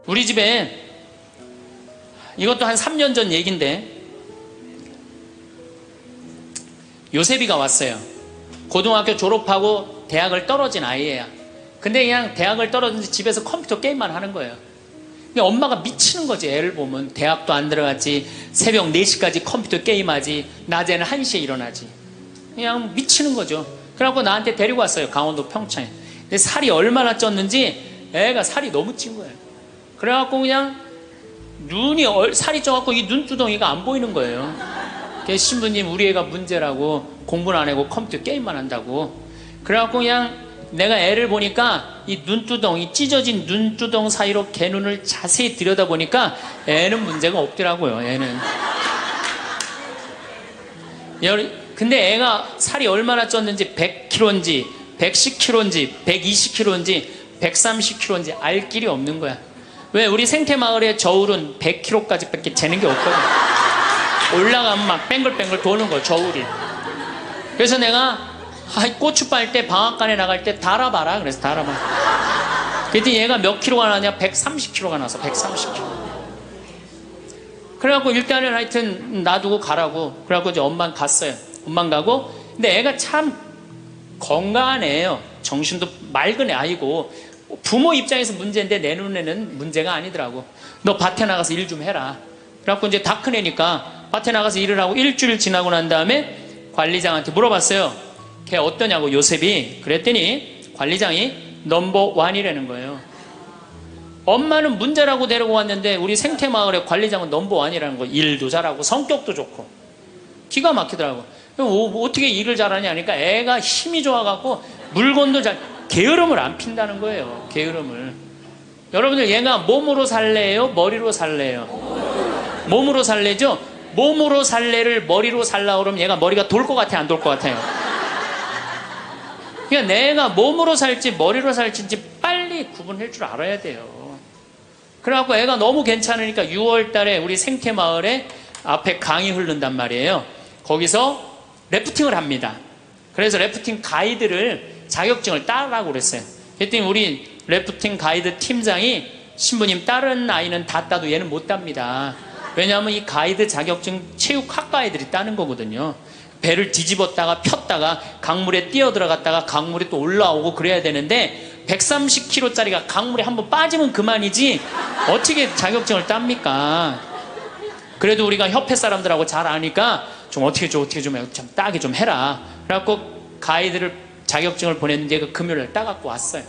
우리 집에 이것도 한 3년 전 얘기인데 요셉이가 왔어요. 고등학교 졸업하고 대학을 떨어진 아이예요. 근데 그냥 대학을 떨어진지 집에서 컴퓨터 게임만 하는 거예요. 그러니까 엄마가 미치는 거지. 애를 보면 대학도 안 들어갔지, 새벽 4시까지 컴퓨터 게임하지, 낮에는 1시에 일어나지. 그냥 미치는 거죠. 그래갖고 나한테 데리고 왔어요. 강원도 평창에. 근데 살이 얼마나 쪘는지 애가 살이 너무 찐 거예요. 그래갖고 그냥 눈이 살이 쪄갖고 이 눈두덩이가 안 보이는 거예요. 그래서 신부님, 우리 애가 문제라고, 공부는 안 하고 컴퓨터 게임만 한다고. 그래갖고 그냥 내가 애를 보니까 이 눈두덩이, 찢어진 눈두덩 사이로 걔 눈을 자세히 들여다보니까 애는 문제가 없더라고요. 애는. 근데 애가 살이 얼마나 쪘는지, 100kg인지 110kg인지 120kg인지 130kg인지 알 길이 없는 거야. 왜? 우리 생태마을의 저울은 100kg까지 밖에 재는 게 없거든. 올라가면 막 뱅글뱅글 도는 거, 저울이. 그래서 내가 고추 빨 때, 방앗간에 나갈 때 달아봐라. 그래서 달아봐. 그랬더니 얘가 몇 킬로가 나냐? 130kg가 나서 130kg. 그래갖고 일단은 하여튼 놔두고 가라고. 그래갖고 이제 엄마는 갔어요. 엄마는 가고. 근데 애가 참 건강한 애예요. 정신도 맑은 애 아이고. 부모 입장에서 문제인데 내 눈에는 문제가 아니더라고. 너 밭에 나가서 일 좀 해라. 그래갖고 이제 다 큰 애니까 밭에 나가서 일을 하고 일주일 지나고 난 다음에 관리장한테 물어봤어요. 걔 어떠냐고, 요셉이. 그랬더니 관리장이 넘버 1이라는 거예요. 엄마는 문제라고 데리고 왔는데 우리 생태마을의 관리장은 넘버 1이라는 거예요. 일도 잘하고 성격도 좋고. 기가 막히더라고. 어떻게 일을 잘하냐 하니까 애가 힘이 좋아갖고 물건도 게으름을 안 핀다는 거예요. 게으름을. 여러분들, 얘가 몸으로 살래요? 머리로 살래요? 몸으로 살래죠? 몸으로 살래를 머리로 살라고 그러면 얘가 머리가 돌 것 같아요? 안 돌 것 같아요? 그러니까 내가 몸으로 살지 머리로 살지 빨리 구분할 줄 알아야 돼요. 그래갖고 애가 너무 괜찮으니까 6월 달에 우리 생태마을에 앞에 강이 흐른단 말이에요. 거기서 래프팅을 합니다. 그래서 래프팅 가이드를, 자격증을 따라고 그랬어요. 그랬더니 우리 래프팅 가이드 팀장이, 신부님, 다른 아이는 다 따도 얘는 못 땁니다. 왜냐하면 이 가이드 자격증 체육학과 애들이 따는 거거든요. 배를 뒤집었다가 폈다가 강물에 뛰어들어갔다가 강물에 또 올라오고 그래야 되는데 130kg짜리가 강물에 한번 빠지면 그만이지 어떻게 자격증을 땁니까? 그래도 우리가 협회 사람들하고 잘 아니까 좀 어떻게 좀 따게 좀 해라. 그래갖고 가이드를, 자격증을 보냈는데 그 금요일날 따갖고 왔어요.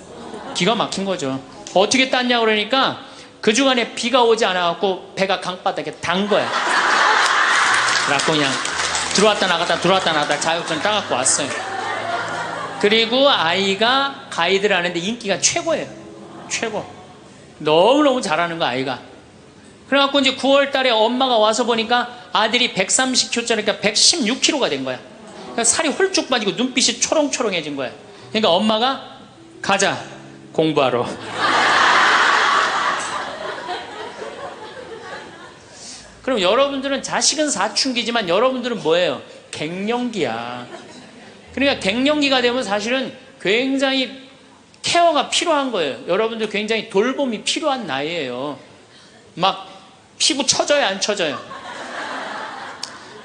기가 막힌 거죠. 어떻게 땄냐고 그러니까 그 주간에 비가 오지 않아갖고 배가 강바닥에 단 거야. 그래갖고 그냥 들어왔다 나갔다 자격증 따갖고 왔어요. 그리고 아이가 가이드를 하는데 인기가 최고예요. 최고. 너무너무 잘하는 거, 아이가. 그래갖고 이제 9월 달에 엄마가 와서 보니까 아들이 130kg짜리니까 116kg가 된 거야. 그러니까 살이 홀쭉 빠지고 눈빛이 초롱초롱해진 거야. 그러니까 엄마가 가자, 공부하러. 그럼 여러분들은, 자식은 사춘기지만 여러분들은 뭐예요? 갱년기야. 그러니까 갱년기가 되면 사실은 굉장히 케어가 필요한 거예요. 여러분들 굉장히 돌봄이 필요한 나이예요. 막 피부 처져요, 안 처져요?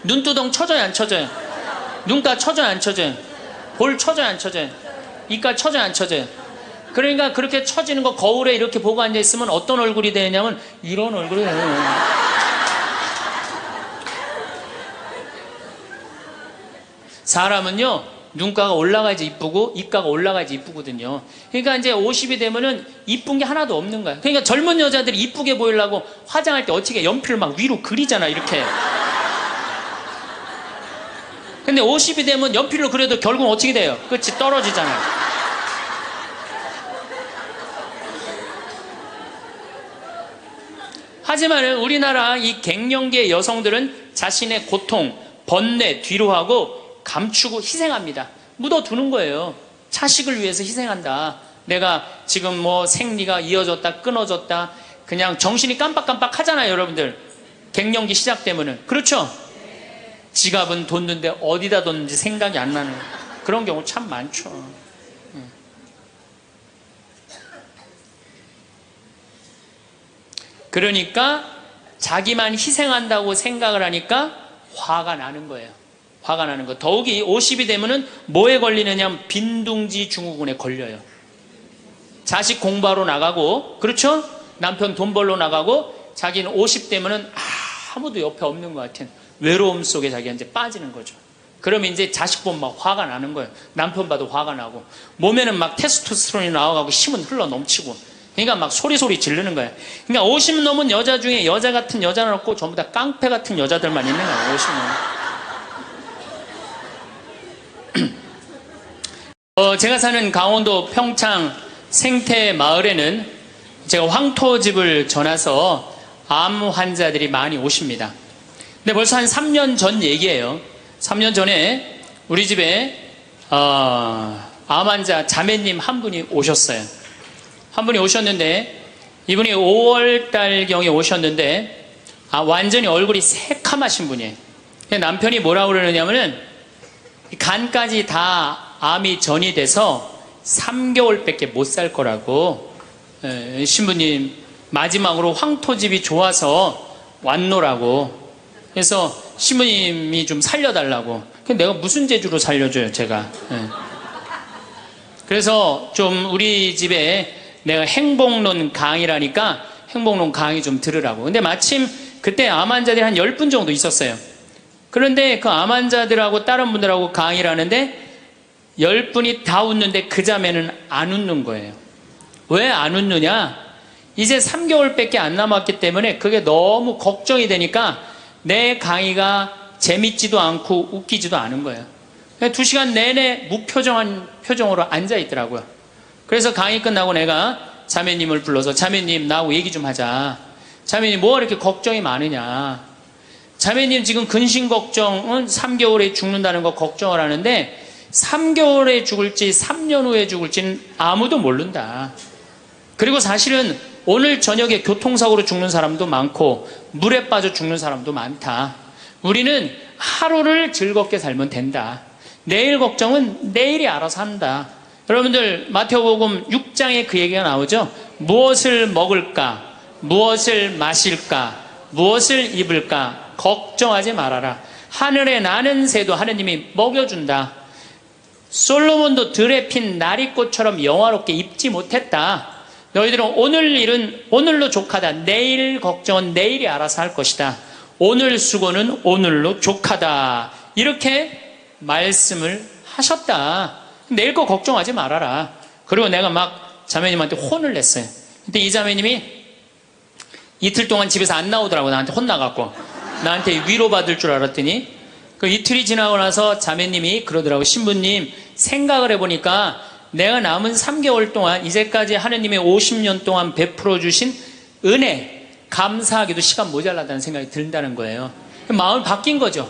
눈두덩 처져요, 안 처져요? 눈가 처져요, 안 처져요? 볼 처져요, 안 처져요? 이가 처져요, 안 처져요? 그러니까 그렇게 처지는 거 거울에 이렇게 보고 앉아있으면 어떤 얼굴이 되냐면 이런 얼굴이 돼요. 사람은요, 눈가가 올라가야지 이쁘고 입가가 올라가야지 이쁘거든요. 그러니까 이제 50이 되면은 이쁜 게 하나도 없는 거야. 그러니까 젊은 여자들이 이쁘게 보이려고 화장할 때 어떻게 연필을 막 위로 그리잖아, 이렇게. 근데 50이 되면 연필로 그려도 결국은 어떻게 돼요? 끝이 떨어지잖아요. 하지만 우리나라 이 갱년기의 여성들은 자신의 고통, 번뇌 뒤로 하고 감추고 희생합니다. 묻어두는 거예요. 자식을 위해서 희생한다. 내가 지금 뭐 생리가 이어졌다, 끊어졌다, 그냥 정신이 깜빡깜빡 하잖아요, 여러분들. 갱년기 시작되면은. 그렇죠? 지갑은 뒀는데 어디다 뒀는지 생각이 안 나는 그런 경우 참 많죠. 그러니까 자기만 희생한다고 생각을 하니까 화가 나는 거예요. 화가 나는 거. 더욱이 50이 되면은 뭐에 걸리느냐? 빈둥지 증후군에 걸려요. 자식 공부하러 나가고, 그렇죠? 남편 돈 벌러 나가고, 자기는 50 되면은 아무도 옆에 없는 것 같은 외로움 속에 자기가 이제 빠지는 거죠. 그러면 이제 자식 보면 막 화가 나는 거예요. 남편 봐도 화가 나고, 몸에는 막 테스토스테론이 나와가고 힘은 흘러 넘치고, 그러니까 막 소리 지르는 거예요. 그러니까 50 넘은 여자 중에 여자 같은 여자는 없고 전부 다 깡패 같은 여자들만 있는 거예요. 50 넘은. 제가 사는 강원도 평창 생태 마을에는 제가 황토집을 전해서 암 환자들이 많이 오십니다. 근데 벌써 한 3년 전 얘기예요. 3년 전에 우리 집에 암 환자 자매님 한 분이 오셨어요. 한 분이 오셨는데, 이분이 5월달경에 오셨는데 완전히 얼굴이 새카마신 분이에요. 남편이 뭐라고 그러느냐면은 간까지 다 암이 전이 돼서 3개월밖에 못 살 거라고. 신부님 마지막으로 황토집이 좋아서 왔노라고. 그래서 신부님이 좀 살려달라고. 내가 무슨 재주로 살려줘요, 제가. 그래서 좀 우리 집에 내가 행복론 강의라니까 행복론 강의 좀 들으라고. 근데 마침 그때 암 환자들이 한 10분 정도 있었어요. 그런데 그 암 환자들하고 다른 분들하고 강의를 하는데 10분이 다 웃는데 그 자매는 안 웃는 거예요. 왜 안 웃느냐? 이제 3개월밖에 안 남았기 때문에 그게 너무 걱정이 되니까 내 강의가 재밌지도 않고 웃기지도 않은 거예요. 2시간 내내 무표정한 표정으로 앉아 있더라고요. 그래서 강의 끝나고 내가 자매님을 불러서, 자매님 나하고 얘기 좀 하자. 자매님 뭐가 이렇게 걱정이 많으냐? 자매님 지금 근심 걱정은 3개월에 죽는다는 거 걱정을 하는데 3개월에 죽을지 3년 후에 죽을지는 아무도 모른다. 그리고 사실은 오늘 저녁에 교통사고로 죽는 사람도 많고 물에 빠져 죽는 사람도 많다. 우리는 하루를 즐겁게 살면 된다. 내일 걱정은 내일이 알아서 한다. 여러분들 마태복음 6장에 그 얘기가 나오죠. 무엇을 먹을까? 무엇을 마실까? 무엇을 입을까? 걱정하지 말아라. 하늘에 나는 새도 하느님이 먹여준다. 솔로몬도 들에 핀 나리꽃처럼 영화롭게 입지 못했다. 너희들은 오늘 일은 오늘로 족하다. 내일 걱정은 내일이 알아서 할 것이다. 오늘 수고는 오늘로 족하다. 이렇게 말씀을 하셨다. 내일 거 걱정하지 말아라. 그리고 내가 막 자매님한테 혼을 냈어요. 근데 이 자매님이 이틀 동안 집에서 안 나오더라고. 나한테 혼나갖고. 나한테 위로받을 줄 알았더니 그 이틀이 지나고 나서 자매님이 그러더라고. 신부님, 생각을 해보니까 내가 남은 3개월 동안 이제까지 하느님의 50년 동안 베풀어 주신 은혜, 감사하기도 시간 모자라다는 생각이 든다는 거예요. 마음이 바뀐 거죠.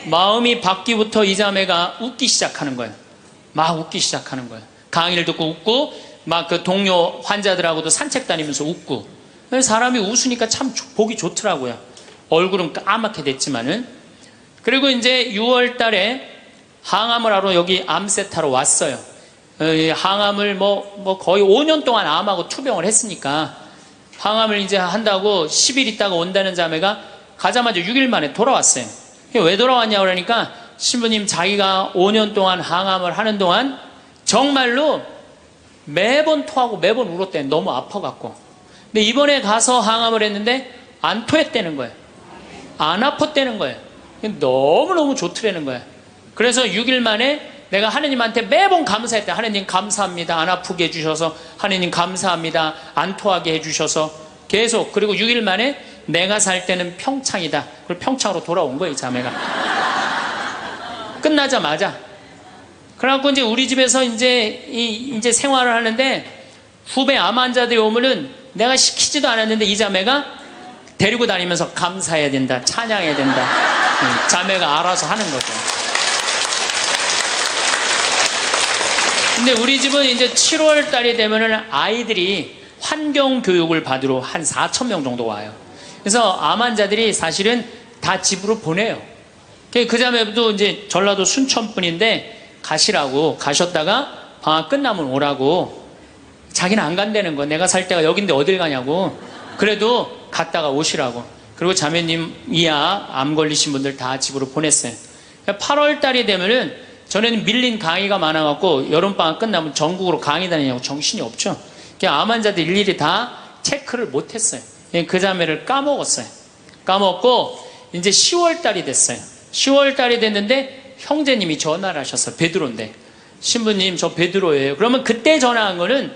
마음이 바뀌부터 이 자매가 웃기 시작하는 거예요. 막 웃기 시작하는 거예요. 강의를 듣고 웃고, 막 그 동료 환자들하고도 산책 다니면서 웃고. 사람이 웃으니까 참 보기 좋더라고요. 얼굴은 까맣게 됐지만은. 그리고 이제 6월 달에 항암을 하러 여기 암세타로 왔어요. 항암을 거의 5년 동안 암하고 투병을 했으니까 항암을 이제 한다고 10일 있다가 온다는 자매가 가자마자 6일 만에 돌아왔어요. 왜 돌아왔냐고 그러니까 신부님, 자기가 5년 동안 항암을 하는 동안 정말로 매번 토하고 매번 울었대. 너무 아파갖고. 근데 이번에 가서 항암을 했는데 안 토했다는 거예요. 안 아팠다는 거예요. 너무너무 좋더라는 거예요. 그래서 6일 만에 내가 하느님한테 매번 감사했다. 하느님 감사합니다. 안 아프게 해주셔서. 하느님 감사합니다. 안 토하게 해주셔서. 계속. 그리고 6일 만에 내가 살 때는 평창이다. 그리고 평창으로 돌아온 거예요, 이 자매가. 끝나자마자. 그래갖고 이제 우리 집에서 이제 생활을 하는데 후배 암 환자들이 오면은 내가 시키지도 않았는데 이 자매가 데리고 다니면서 감사해야 된다. 찬양해야 된다. 자매가 알아서 하는 거죠. 근데 우리 집은 이제 7월 달이 되면은 아이들이 환경 교육을 받으러 한 4,000명 정도 와요. 그래서 암 환자들이 사실은 다 집으로 보내요. 그 자매도 이제 전라도 순천 분인데 가시라고, 가셨다가 방학 끝나면 오라고. 자기는 안 간다는 거. 내가 살 때가 여긴데 어딜 가냐고. 그래도 갔다가 오시라고. 그리고 자매님이야 암 걸리신 분들 다 집으로 보냈어요. 8월 달이 되면은 전에는 밀린 강의가 많아갖고 여름방학 끝나면 전국으로 강의 다니냐고 정신이 없죠. 그냥 암 환자들 일일이 다 체크를 못했어요. 그 자매를 까먹었어요. 까먹고 이제 10월 달이 됐어요. 10월 달이 됐는데 형제님이 전화를 하셨어요. 베드로인데, 신부님 저 베드로예요. 그러면 그때 전화한 거는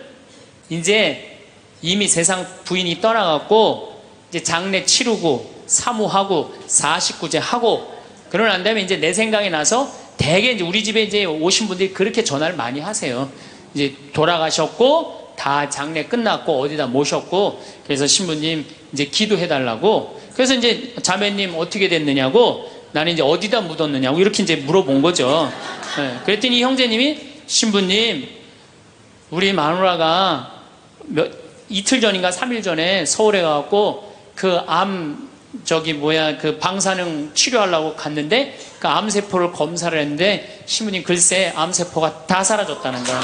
이제 이미 세상 부인이 떠나갖고 이제 장례 치르고 사무하고 49제 하고 그러고 난 다음에 이제 내 생각이 나서 대개 이제 우리 집에 이제 오신 분들이 그렇게 전화를 많이 하세요. 이제 돌아가셨고 다 장례 끝났고 어디다 모셨고 그래서 신부님 이제 기도해달라고. 그래서 이제 자매님 어떻게 됐느냐고, 나는 이제 어디다 묻었느냐고 이렇게 이제 물어본 거죠. 네. 그랬더니 이 형제님이 신부님 우리 마누라가 이틀 전인가 3일 전에 서울에 가갖고 그 그 방사능 치료하려고 갔는데 그 암세포를 검사를 했는데 신부님 글쎄 암세포가 다 사라졌다는 거야.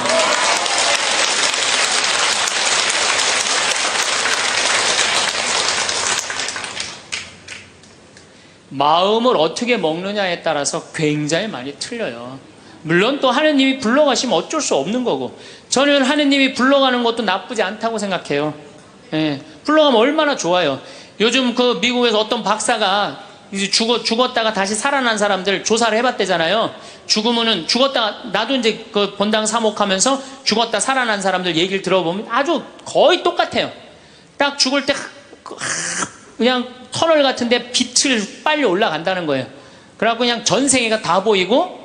마음을 어떻게 먹느냐에 따라서 굉장히 많이 틀려요. 물론 또 하느님이 불러가시면 어쩔 수 없는 거고, 저는 하느님이 불러가는 것도 나쁘지 않다고 생각해요. 예, 불러가면 얼마나 좋아요. 요즘 그 미국에서 어떤 박사가 이제 죽었다가 다시 살아난 사람들 조사를 해봤대잖아요. 죽었다가, 나도 이제 그 본당 사목하면서 죽었다 살아난 사람들 얘기를 들어보면 아주 거의 똑같아요. 딱 죽을 때 그냥 터널 같은데 빛을 빨리 올라간다는 거예요. 그래갖고 그냥 전생애가 다 보이고,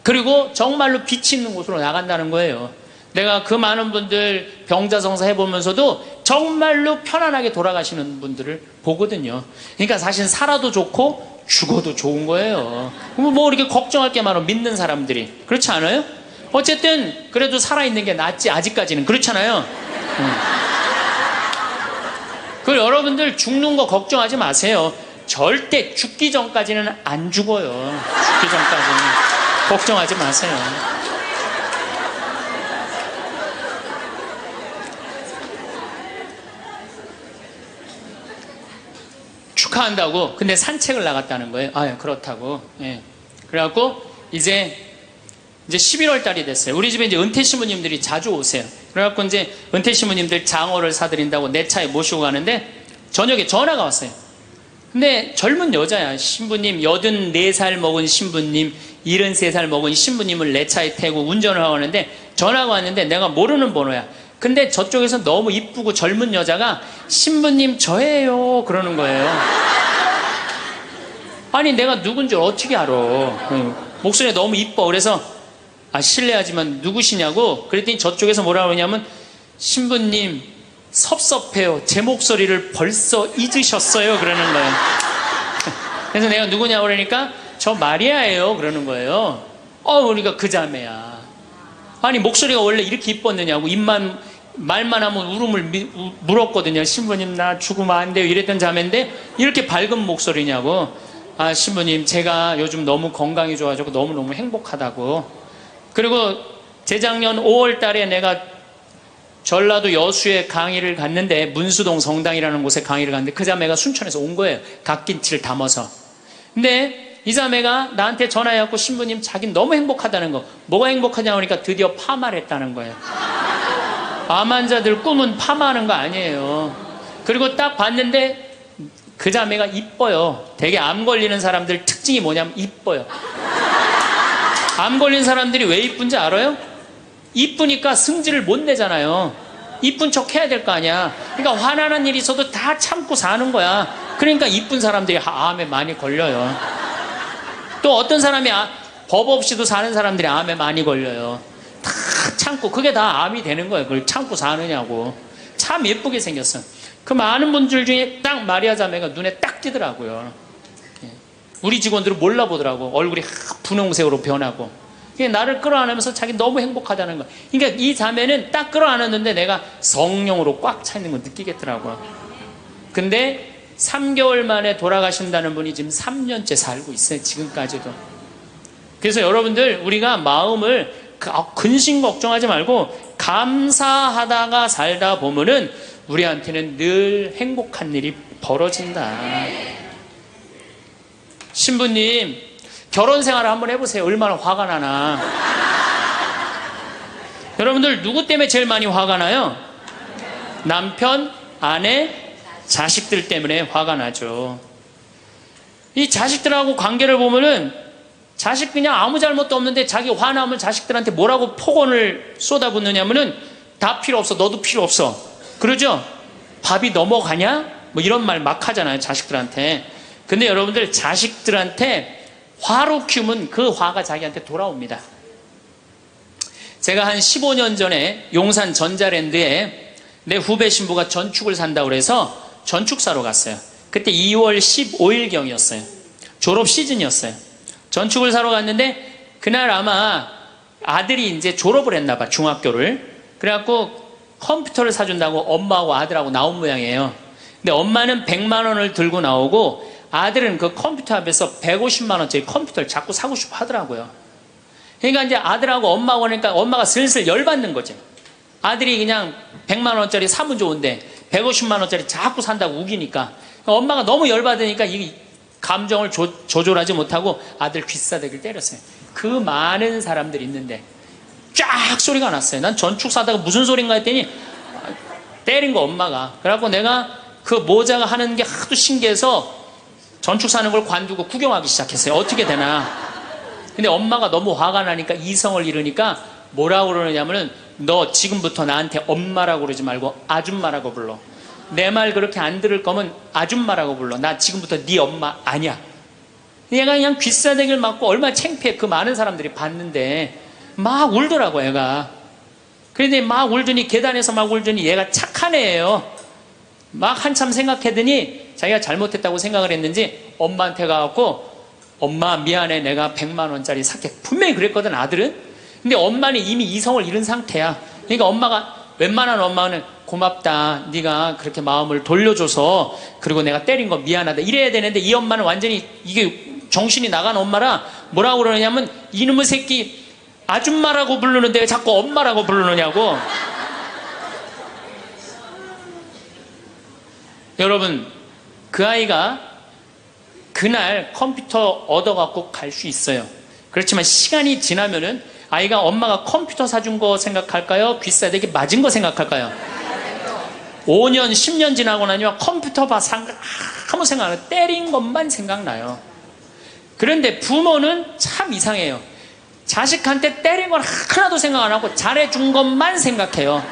그리고 정말로 빛이 있는 곳으로 나간다는 거예요. 내가 그 많은 분들 병자성사 해보면서도 정말로 편안하게 돌아가시는 분들을 보거든요. 그러니까 사실 살아도 좋고 죽어도 좋은 거예요. 뭐 이렇게 걱정할 게 많아, 믿는 사람들이. 그렇지 않아요? 어쨌든 그래도 살아있는 게 낫지, 아직까지는. 그렇잖아요. 그 여러분들 죽는 거 걱정하지 마세요. 절대 죽기 전까지는 안 죽어요. 죽기 전까지는 걱정하지 마세요. 축하한다고. 근데 산책을 나갔다는 거예요. 아, 그렇다고. 예. 그래갖고 이제 11월 달이 됐어요. 우리 집에 이제 은퇴 신부님들이 자주 오세요. 그래갖고 이제 은퇴 신부님들 장어를 사드린다고 내 차에 모시고 가는데 저녁에 전화가 왔어요. 근데 젊은 여자야. 신부님, 84살 먹은 신부님, 73살 먹은 신부님을 내 차에 태우고 운전을 하고 하는데 전화가 왔는데 내가 모르는 번호야. 근데 저쪽에서 너무 이쁘고 젊은 여자가 신부님 저예요 그러는 거예요. 아니 내가 누군지 어떻게 알아. 목소리가 너무 이뻐. 그래서 실례하지만 누구시냐고 그랬더니 저쪽에서 뭐라 그러냐면 신부님 섭섭해요. 제 목소리를 벌써 잊으셨어요 그러는 거예요. 그래서 내가 누구냐고 그러니까 저 마리아예요 그러는 거예요. 그러니까 그 자매야. 아니 목소리가 원래 이렇게 이뻤느냐고. 말만 하면 울음을 물었거든요. 신부님 나 죽으면 안 돼요 이랬던 자매인데 이렇게 밝은 목소리냐고. 신부님 제가 요즘 너무 건강이 좋아지고 너무너무 행복하다고. 그리고 재작년 5월 달에 내가 전라도 여수에 강의를 갔는데 문수동 성당이라는 곳에 강의를 갔는데 그 자매가 순천에서 온 거예요. 갓김치를 담아서. 근데 이 자매가 나한테 전화해갖고 신부님 자긴 너무 행복하다는 거. 뭐가 행복하냐고 하니까 드디어 파마를 했다는 거예요. 암 환자들 꿈은 파마하는 거 아니에요. 그리고 딱 봤는데 그 자매가 이뻐요. 되게 암 걸리는 사람들 특징이 뭐냐면 이뻐요. 암 걸린 사람들이 왜 이쁜지 알아요? 이쁘니까 승질을 못 내잖아요. 이쁜 척 해야 될 거 아니야. 그러니까 화나는 일이 있어도 다 참고 사는 거야. 그러니까 이쁜 사람들이 암에 많이 걸려요. 또 어떤 사람이 법 없이도 사는 사람들이 암에 많이 걸려요. 다 참고. 그게 다 암이 되는 거예요. 그걸 참고 사느냐고. 참 예쁘게 생겼어. 그 많은 분들 중에 딱 마리아 자매가 눈에 딱 띄더라고요. 우리 직원들은 몰라보더라고. 얼굴이 분홍색으로 변하고. 나를 끌어안으면서 자기 너무 행복하다는 거야. 그러니까 이 자매는 딱 끌어안았는데 내가 성령으로 꽉 차 있는 거 느끼겠더라고요. 근데 3개월 만에 돌아가신다는 분이 지금 3년째 살고 있어요. 지금까지도. 그래서 여러분들 우리가 마음을 근심 걱정하지 말고 감사하다가 살다 보면은 우리한테는 늘 행복한 일이 벌어진다. 신부님, 결혼 생활을 한번 해보세요. 얼마나 화가 나나. 여러분들 누구 때문에 제일 많이 화가 나요? 남편, 아내, 자식들 때문에 화가 나죠. 이 자식들하고 관계를 보면은 자식 그냥 아무 잘못도 없는데 자기 화나면 자식들한테 뭐라고 폭언을 쏟아붓느냐면은 다 필요 없어. 너도 필요 없어. 그러죠? 밥이 넘어가냐? 뭐 이런 말 막 하잖아요. 자식들한테. 근데 여러분들 자식들한테 화로 키우면 그 화가 자기한테 돌아옵니다. 제가 한 15년 전에 용산 전자랜드에 내 후배 신부가 전축을 산다고 그래서 전축 사러 갔어요. 그때 2월 15일경이었어요. 졸업 시즌이었어요. 전축을 사러 갔는데 그날 아마 아들이 이제 졸업을 했나 봐, 중학교를. 그래갖고 컴퓨터를 사준다고 엄마하고 아들하고 나온 모양이에요. 근데 엄마는 100만 원을 들고 나오고 아들은 그 컴퓨터 앞에서 150만 원짜리 컴퓨터를 자꾸 사고 싶어 하더라고요. 그러니까 이제 아들하고 엄마가 오니까 엄마가 슬슬 열받는 거죠. 아들이 그냥 100만 원짜리 사면 좋은데 150만 원짜리 자꾸 산다고 우기니까 엄마가 너무 열받으니까 이 감정을 조절하지 못하고 아들 귀싸대기를 때렸어요. 그 많은 사람들이 있는데 쫙 소리가 났어요. 난 전축 사다가 무슨 소린가 했더니 때린 거 엄마가. 그래갖고 내가 그 모자가 하는 게 하도 신기해서 전축 사는 걸 관두고 구경하기 시작했어요. 어떻게 되나. 근데 엄마가 너무 화가 나니까 이성을 잃으니까 뭐라고 그러냐면은 너 지금부터 나한테 엄마라고 그러지 말고 아줌마라고 불러. 내 말 그렇게 안 들을 거면 아줌마라고 불러. 나 지금부터 네 엄마 아니야. 얘가 그냥 귀싸대기를 맞고 얼마나 창피해. 그 많은 사람들이 봤는데 막 울더라고 얘가. 그런데 막 울더니 계단에서 막 울더니 얘가 착한 애예요. 막 한참 생각하더니 자기가 잘못했다고 생각을 했는지 엄마한테 가갖고 엄마 미안해, 내가 100만 원짜리 살게. 분명히 그랬거든 아들은. 근데 엄마는 이미 이성을 잃은 상태야. 그러니까 엄마가, 웬만한 엄마는 고맙다, 네가 그렇게 마음을 돌려줘서, 그리고 내가 때린 거 미안하다 이래야 되는데 이 엄마는 완전히 이게 정신이 나간 엄마라 뭐라고 그러냐면 이놈의 새끼 아줌마라고 부르는데 왜 자꾸 엄마라고 부르느냐고. 여러분, 그 아이가 그날 컴퓨터 얻어갖고 갈 수 있어요. 그렇지만 시간이 지나면은 아이가 엄마가 컴퓨터 사준 거 생각할까요? 귀싸대기 맞은 거 생각할까요? 5년, 10년 지나고 나니까 컴퓨터 아무 생각 안 해요. 때린 것만 생각나요. 그런데 부모는 참 이상해요. 자식한테 때린 건 하나도 생각 안 하고 잘해준 것만 생각해요.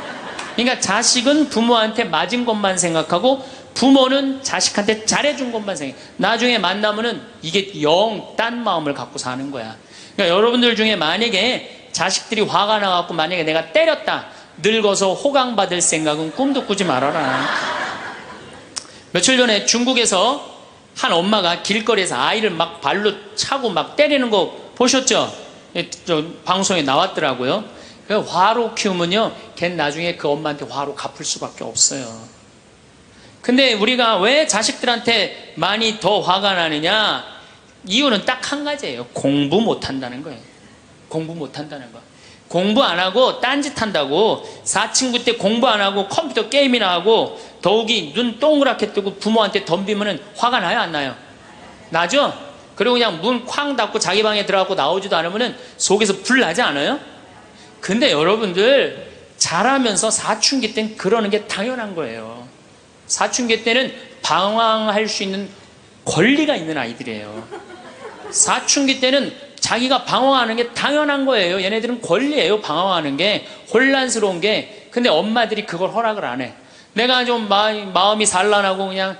그러니까 자식은 부모한테 맞은 것만 생각하고 부모는 자식한테 잘해준 것만 생각해. 나중에 만나면은 이게 영 딴 마음을 갖고 사는 거야. 그러니까 여러분들 중에 만약에 자식들이 화가 나갖고 만약에 내가 때렸다, 늙어서 호강받을 생각은 꿈도 꾸지 말아라. 며칠 전에 중국에서 한 엄마가 길거리에서 아이를 막 발로 차고 막 때리는 거 보셨죠? 저 방송에 나왔더라고요. 화로 키우면요, 걔는 나중에 그 엄마한테 화로 갚을 수밖에 없어요. 근데 우리가 왜 자식들한테 많이 더 화가 나느냐? 이유는 딱 한 가지예요. 공부 못한다는 거예요. 공부 못한다는 거. 공부 안 하고 딴짓 한다고. 사친구 때 공부 안 하고 컴퓨터 게임이나 하고 더욱이 눈 동그랗게 뜨고 부모한테 덤비면 화가 나요, 안 나요? 나죠? 그리고 그냥 문 쾅 닫고 자기 방에 들어가고 나오지도 않으면 속에서 불 나지 않아요? 근데 여러분들 자라면서 사춘기 때는 그러는 게 당연한 거예요. 사춘기 때는 방황할 수 있는 권리가 있는 아이들이에요. 사춘기 때는 자기가 방황하는 게 당연한 거예요. 얘네들은 권리예요, 방황하는 게. 혼란스러운 게. 근데 엄마들이 그걸 허락을 안 해. 내가 좀 마음이 산란하고 그냥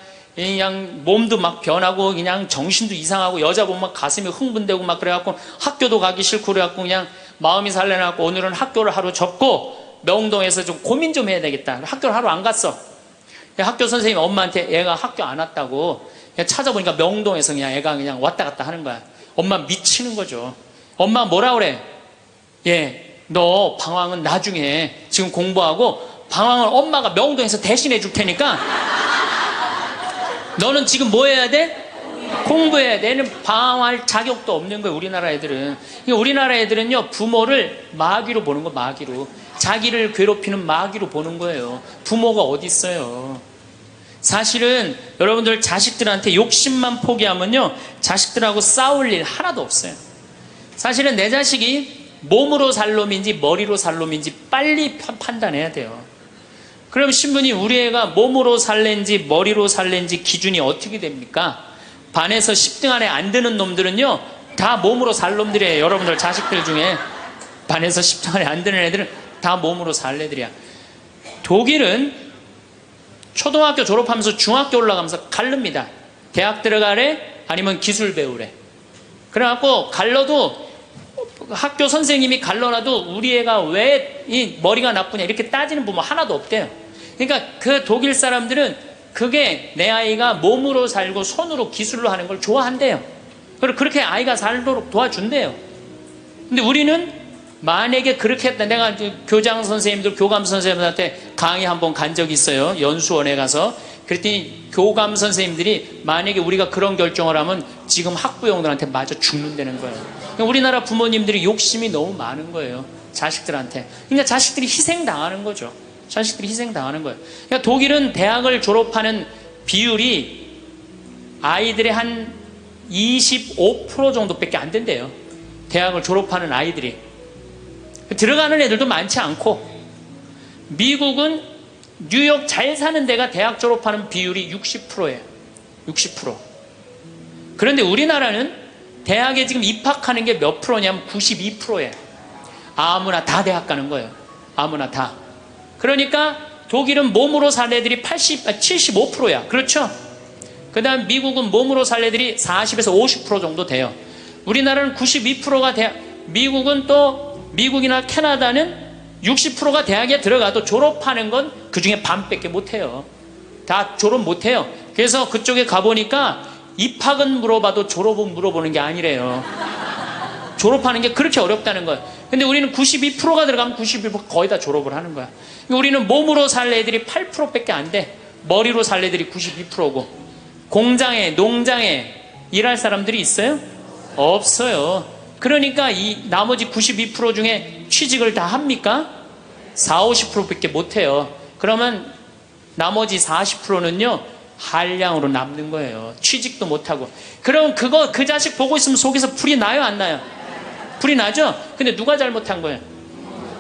몸도 막 변하고 그냥 정신도 이상하고 여자 보면 막 가슴이 흥분되고 막 그래갖고 학교도 가기 싫고 그래갖고 그냥 마음이 산란하고 오늘은 학교를 하루 접고 명동에서 좀 고민 좀 해야 되겠다. 학교를 하루 안 갔어. 학교 선생님이 엄마한테 애가 학교 안 왔다고 찾아보니까 명동에서 그냥 애가 그냥 왔다 갔다 하는 거야. 엄마 미치는 거죠. 엄마 뭐라 그래? 너 방황은 나중에, 지금 공부하고 방황을 엄마가 명동에서 대신해 줄 테니까 너는 지금 뭐 해야 돼? 공부해야 돼. 얘는 방황할 자격도 없는 거예요, 우리나라 애들은. 우리나라 애들은요, 부모를 마귀로 보는 거, 마귀로. 자기를 괴롭히는 마귀로 보는 거예요. 부모가 어디 있어요. 사실은 여러분들 자식들한테 욕심만 포기하면요, 자식들하고 싸울 일 하나도 없어요. 사실은 내 자식이 몸으로 살 놈인지 머리로 살 놈인지 빨리 판단해야 돼요. 그럼 신부님, 우리 애가 몸으로 살랜지 머리로 살랜지 기준이 어떻게 됩니까? 반에서 10등 안에 안 드는 놈들은요, 다 몸으로 살 놈들이에요. 여러분들 자식들 중에 반에서 10등 안에 안 드는 애들은 다 몸으로 살 애들이야. 독일은 초등학교 졸업하면서 중학교 올라가면서 갈릅니다. 대학 들어가래 아니면 기술 배우래. 그래갖고 갈러도 학교 선생님이 갈러놔도 우리 애가 왜 이 머리가 나쁘냐 이렇게 따지는 부모 하나도 없대요. 그러니까 그 독일 사람들은 그게 내 아이가 몸으로 살고 손으로 기술로 하는 걸 좋아한대요. 그리고 그렇게 아이가 살도록 도와준대요. 근데 우리는 만약에 그렇게 했다, 내가 교장 선생님들, 교감 선생님들한테 강의 한번 간 적이 있어요. 연수원에 가서. 그랬더니 교감 선생님들이 만약에 우리가 그런 결정을 하면 지금 학부형들한테 맞아 죽는다는 거예요. 그러니까 우리나라 부모님들이 욕심이 너무 많은 거예요. 자식들한테. 그러니까 자식들이 희생당하는 거죠. 자식들이 희생당하는 거예요. 그러니까 독일은 대학을 졸업하는 비율이 아이들의 한 25% 정도밖에 안 된대요. 대학을 졸업하는 아이들이. 들어가는 애들도 많지 않고, 미국은 뉴욕 잘 사는 데가 대학 졸업하는 비율이 60%예요. 60%. 그런데 우리나라는 대학에 지금 입학하는 게 몇 프로냐면 92%예요. 아무나 다 대학 가는 거예요. 아무나 다. 그러니까 독일은 몸으로 살 애들이 75%야. 그렇죠? 그 다음 미국은 몸으로 살 애들이 40에서 50% 정도 돼요. 우리나라는 92%가 대학, 미국이나 캐나다는 60%가 대학에 들어가도 졸업하는 건 그 중에 반밖에 못해요. 다 졸업 못해요. 그래서 그쪽에 가보니까 입학은 물어봐도 졸업은 물어보는 게 아니래요. 졸업하는 게 그렇게 어렵다는 거예요. 근데 우리는 92%가 들어가면 92% 거의 다 졸업을 하는 거야. 우리는 몸으로 살 애들이 8%밖에 안 돼. 머리로 살 애들이 92%고. 공장에, 농장에 일할 사람들이 있어요? 없어요. 그러니까 이 나머지 92% 중에 취직을 다 합니까? 40, 50%밖에 못해요. 그러면 나머지 40%는요 한량으로 남는 거예요. 취직도 못하고. 그럼 그 자식 보고 있으면 속에서 불이 나요, 안 나요? 불이 나죠? 근데 누가 잘못한 거예요?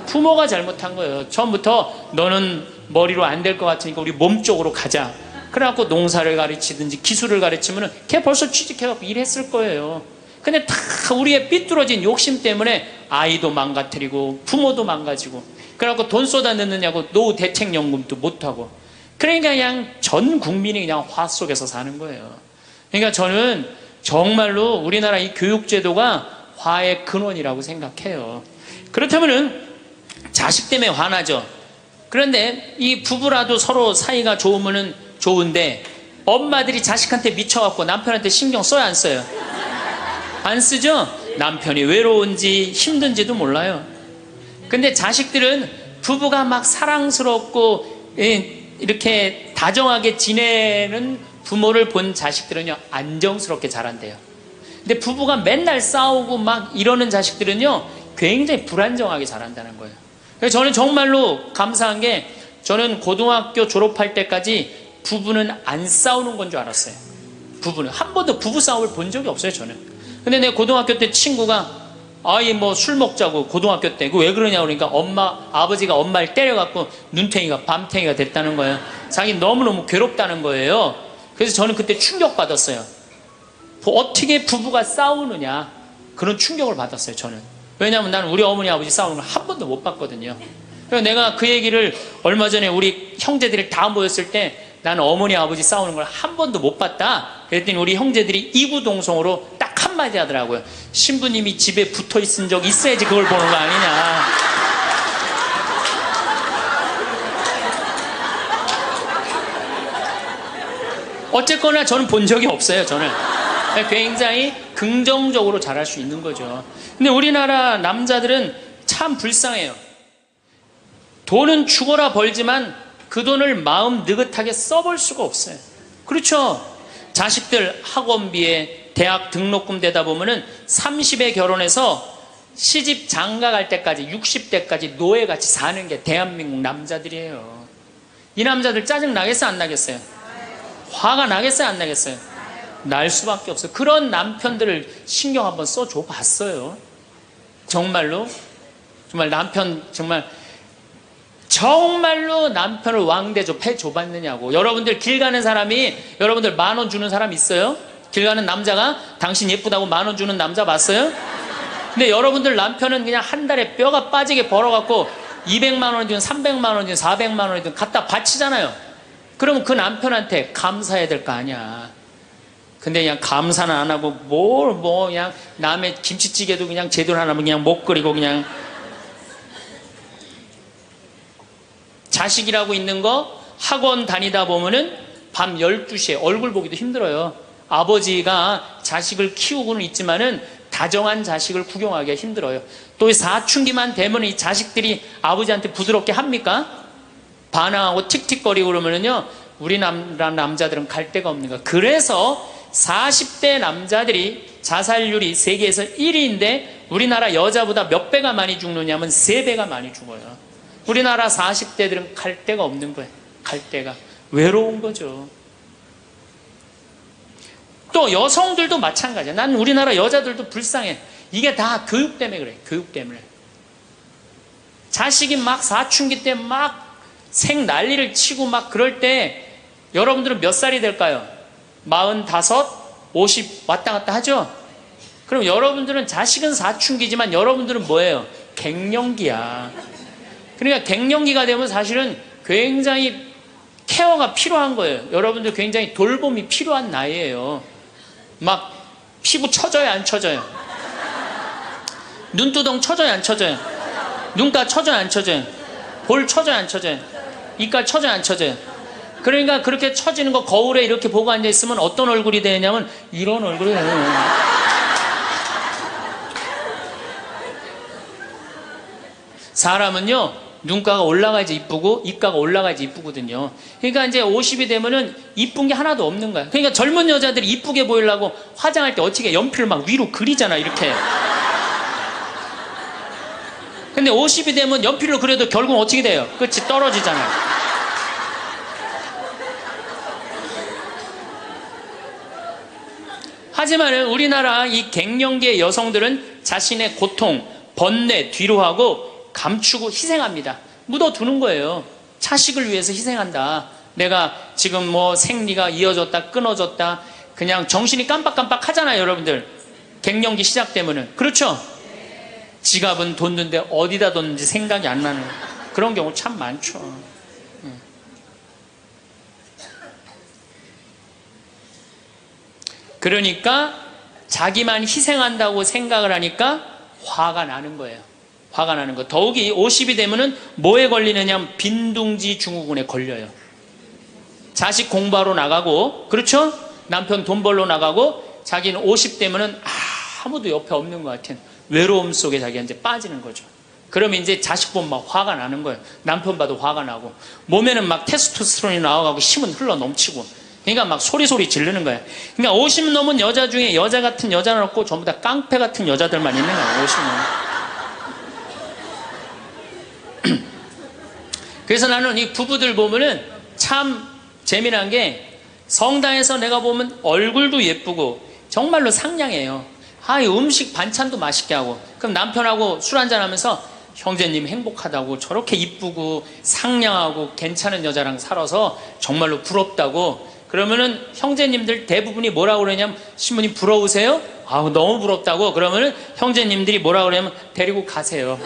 부모가 잘못한 거예요. 처음부터 너는 머리로 안 될 것 같으니까 우리 몸 쪽으로 가자. 그래갖고 농사를 가르치든지 기술을 가르치면은 걔 벌써 취직해갖고 일했을 거예요. 근데 다 우리의 삐뚤어진 욕심 때문에 아이도 망가뜨리고 부모도 망가지고, 그래갖고 돈 쏟아 넣느냐고 노후 대책연금도 못하고. 그러니까 그냥 전 국민이 그냥 화 속에서 사는 거예요. 그러니까 저는 정말로 우리나라 이 교육제도가 화의 근원이라고 생각해요. 그렇다면은 자식 때문에 화나죠. 그런데 이 부부라도 서로 사이가 좋으면은 좋은데, 엄마들이 자식한테 미쳐갖고 남편한테 신경 써야 안 써요? 안 쓰죠? 남편이 외로운지 힘든지도 몰라요. 근데 자식들은 부부가 막 사랑스럽고 이렇게 다정하게 지내는 부모를 본 자식들은요 안정스럽게 자란대요. 근데 부부가 맨날 싸우고 막 이러는 자식들은요 굉장히 불안정하게 자란다는 거예요. 그래서 저는 정말로 감사한 게, 저는 고등학교 졸업할 때까지 부부는 안 싸우는 건 줄 알았어요. 부부는 한 번도 부부 싸움을 본 적이 없어요, 저는. 근데 내 고등학교 때 친구가 아이 뭐 술 먹자고, 고등학교 때. 왜 그러냐 그러니까 아버지가 엄마를 때려갖고 눈탱이가 밤탱이가 됐다는 거예요. 자기 너무너무 괴롭다는 거예요. 그래서 저는 그때 충격받았어요. 어떻게 부부가 싸우느냐, 그런 충격을 받았어요, 저는. 왜냐하면 나는 우리 어머니 아버지 싸우는 걸 한 번도 못 봤거든요. 그래서 내가 그 얘기를 얼마 전에 우리 형제들이 다 모였을 때, 나는 어머니 아버지 싸우는 걸 한 번도 못 봤다. 그랬더니 우리 형제들이 이구동성으로 딱 한마디 하더라고요. 신부님이 집에 붙어 있은 적 있어야지 그걸 보는 거 아니냐. 어쨌거나 저는 본 적이 없어요. 저는 굉장히 긍정적으로 잘할 수 있는 거죠. 근데 우리나라 남자들은 참 불쌍해요. 돈은 죽어라 벌지만 그 돈을 마음 느긋하게 써볼 수가 없어요. 그렇죠? 자식들 학원비에 대학 등록금 대다 보면은 30에 결혼해서 시집 장가 갈 때까지 60대까지 노예같이 사는 게 대한민국 남자들이에요. 이 남자들 짜증 나겠어요, 안 나겠어요? 화가 나겠어요, 안 나겠어요? 날 수밖에 없어요. 그런 남편들을 신경 한번 써줘 봤어요. 정말로 남편 정말로 남편을 왕대접해 줘봤느냐고. 여러분들 길 가는 사람이 여러분들 10,000원 주는 사람 있어요? 길 가는 남자가 당신 예쁘다고 10,000원 주는 남자 봤어요? 근데 여러분들 남편은 그냥 한 달에 뼈가 빠지게 벌어갖고 200만 원이든 300만 원이든 400만 원이든 갖다 바치잖아요. 그러면 그 남편한테 감사해야 될 거 아니야. 근데 그냥 감사는 안 하고 그냥 남의 김치찌개도 그냥 제대로 안 하면 그냥 못 끓이고 그냥. 자식이라고 있는 거 학원 다니다 보면은 밤 12시에 얼굴 보기도 힘들어요. 아버지가 자식을 키우고는 있지만은 다정한 자식을 구경하기가 힘들어요. 또 사춘기만 되면 이 자식들이 아버지한테 부드럽게 합니까? 반항하고 틱틱거리고 그러면은요, 우리나라 남자들은 갈 데가 없는 거야. 그래서 40대 남자들이 자살률이 세계에서 1위인데 우리나라 여자보다 몇 배가 많이 죽느냐면 3배가 많이 죽어요. 우리나라 40대들은 갈 데가 없는 거예요. 갈 데가. 외로운 거죠. 또 여성들도 마찬가지야. 난 우리나라 여자들도 불쌍해. 이게 다 교육 때문에 그래. 교육 때문에. 자식이 막 사춘기 때 막 생 난리를 치고 막 그럴 때 여러분들은 몇 살이 될까요? 45, 50 왔다 갔다 하죠? 그럼 여러분들은 자식은 사춘기지만 여러분들은 뭐예요? 갱년기야. 그러니까 갱년기가 되면 사실은 굉장히 케어가 필요한 거예요. 여러분들 굉장히 돌봄이 필요한 나이예요. 막 피부 처져요, 안 처져요? 눈두덩 처져요, 안 처져요? 눈가 처져요, 안 처져요? 볼 처져요, 안 처져요? 이빨 처져요, 안 처져요? 그러니까 그렇게 처지는 거 거울에 이렇게 보고 앉아있으면 어떤 얼굴이 되냐면 이런 얼굴이 돼요. 사람은요, 눈가가 올라가야지 이쁘고 입가가 올라가야지 이쁘거든요. 그러니까 이제 50이 되면은 이쁜 게 하나도 없는 거야. 그러니까 젊은 여자들이 이쁘게 보이려고 화장할 때 어떻게 연필을 막 위로 그리잖아, 이렇게. 근데 50이 되면 연필로 그려도 결국은 어떻게 돼요? 끝이 떨어지잖아요. 하지만 우리나라 이 갱년기의 여성들은 자신의 고통, 번뇌 뒤로 하고 감추고 희생합니다. 묻어두는 거예요. 자식을 위해서 희생한다. 내가 지금 뭐 생리가 이어졌다 끊어졌다 그냥 정신이 깜빡깜빡 하잖아요, 여러분들. 갱년기 시작되면은. 그렇죠? 지갑은 뒀는데 어디다 뒀는지 생각이 안 나는 그런 경우 참 많죠. 그러니까 자기만 희생한다고 생각을 하니까 화가 나는 거예요. 화가 나는 거. 더욱이 50이 되면은 뭐에 걸리느냐? 빈둥지 증후군에 걸려요. 자식 공부하러 나가고, 그렇죠? 남편 돈 벌러 나가고, 자기는 50 되면은 아무도 옆에 없는 것 같은 외로움 속에 자기가 이제 빠지는 거죠. 그러면 이제 자식 보면 막 화가 나는 거예요. 남편 봐도 화가 나고, 몸에는 막 테스토스테론이 나와가고 힘은 흘러 넘치고, 그러니까 막 소리 지르는 거예요. 그러니까 50 넘은 여자 중에 여자 같은 여자는 없고 전부 다 깡패 같은 여자들만 있는 거예요. 50 넘은. 그래서 나는 이 부부들 보면은 참 재미난 게 성당에서 내가 보면 얼굴도 예쁘고 정말로 상냥해요. 이 음식 반찬도 맛있게 하고, 그럼 남편하고 술 한잔 하면서 형제님 행복하다고, 저렇게 이쁘고 상냥하고 괜찮은 여자랑 살아서 정말로 부럽다고. 그러면은 형제님들 대부분이 뭐라고 그러냐면, 신부님 부러우세요? 너무 부럽다고. 그러면은 형제님들이 뭐라고 그러냐면 데리고 가세요.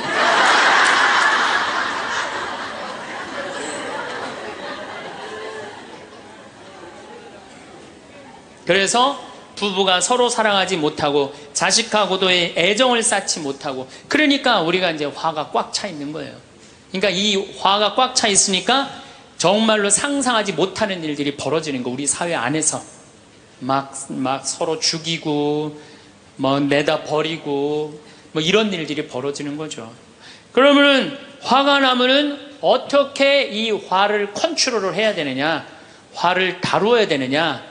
그래서 부부가 서로 사랑하지 못하고 자식하고도의 애정을 쌓지 못하고, 그러니까 우리가 이제 화가 꽉 차 있는 거예요. 그러니까 이 화가 꽉 차 있으니까 정말로 상상하지 못하는 일들이 벌어지는 거. 우리 사회 안에서 막 서로 죽이고 뭐 내다 버리고 뭐 이런 일들이 벌어지는 거죠. 그러면은 화가 나면은 어떻게 이 화를 컨트롤을 해야 되느냐, 화를 다루어야 되느냐,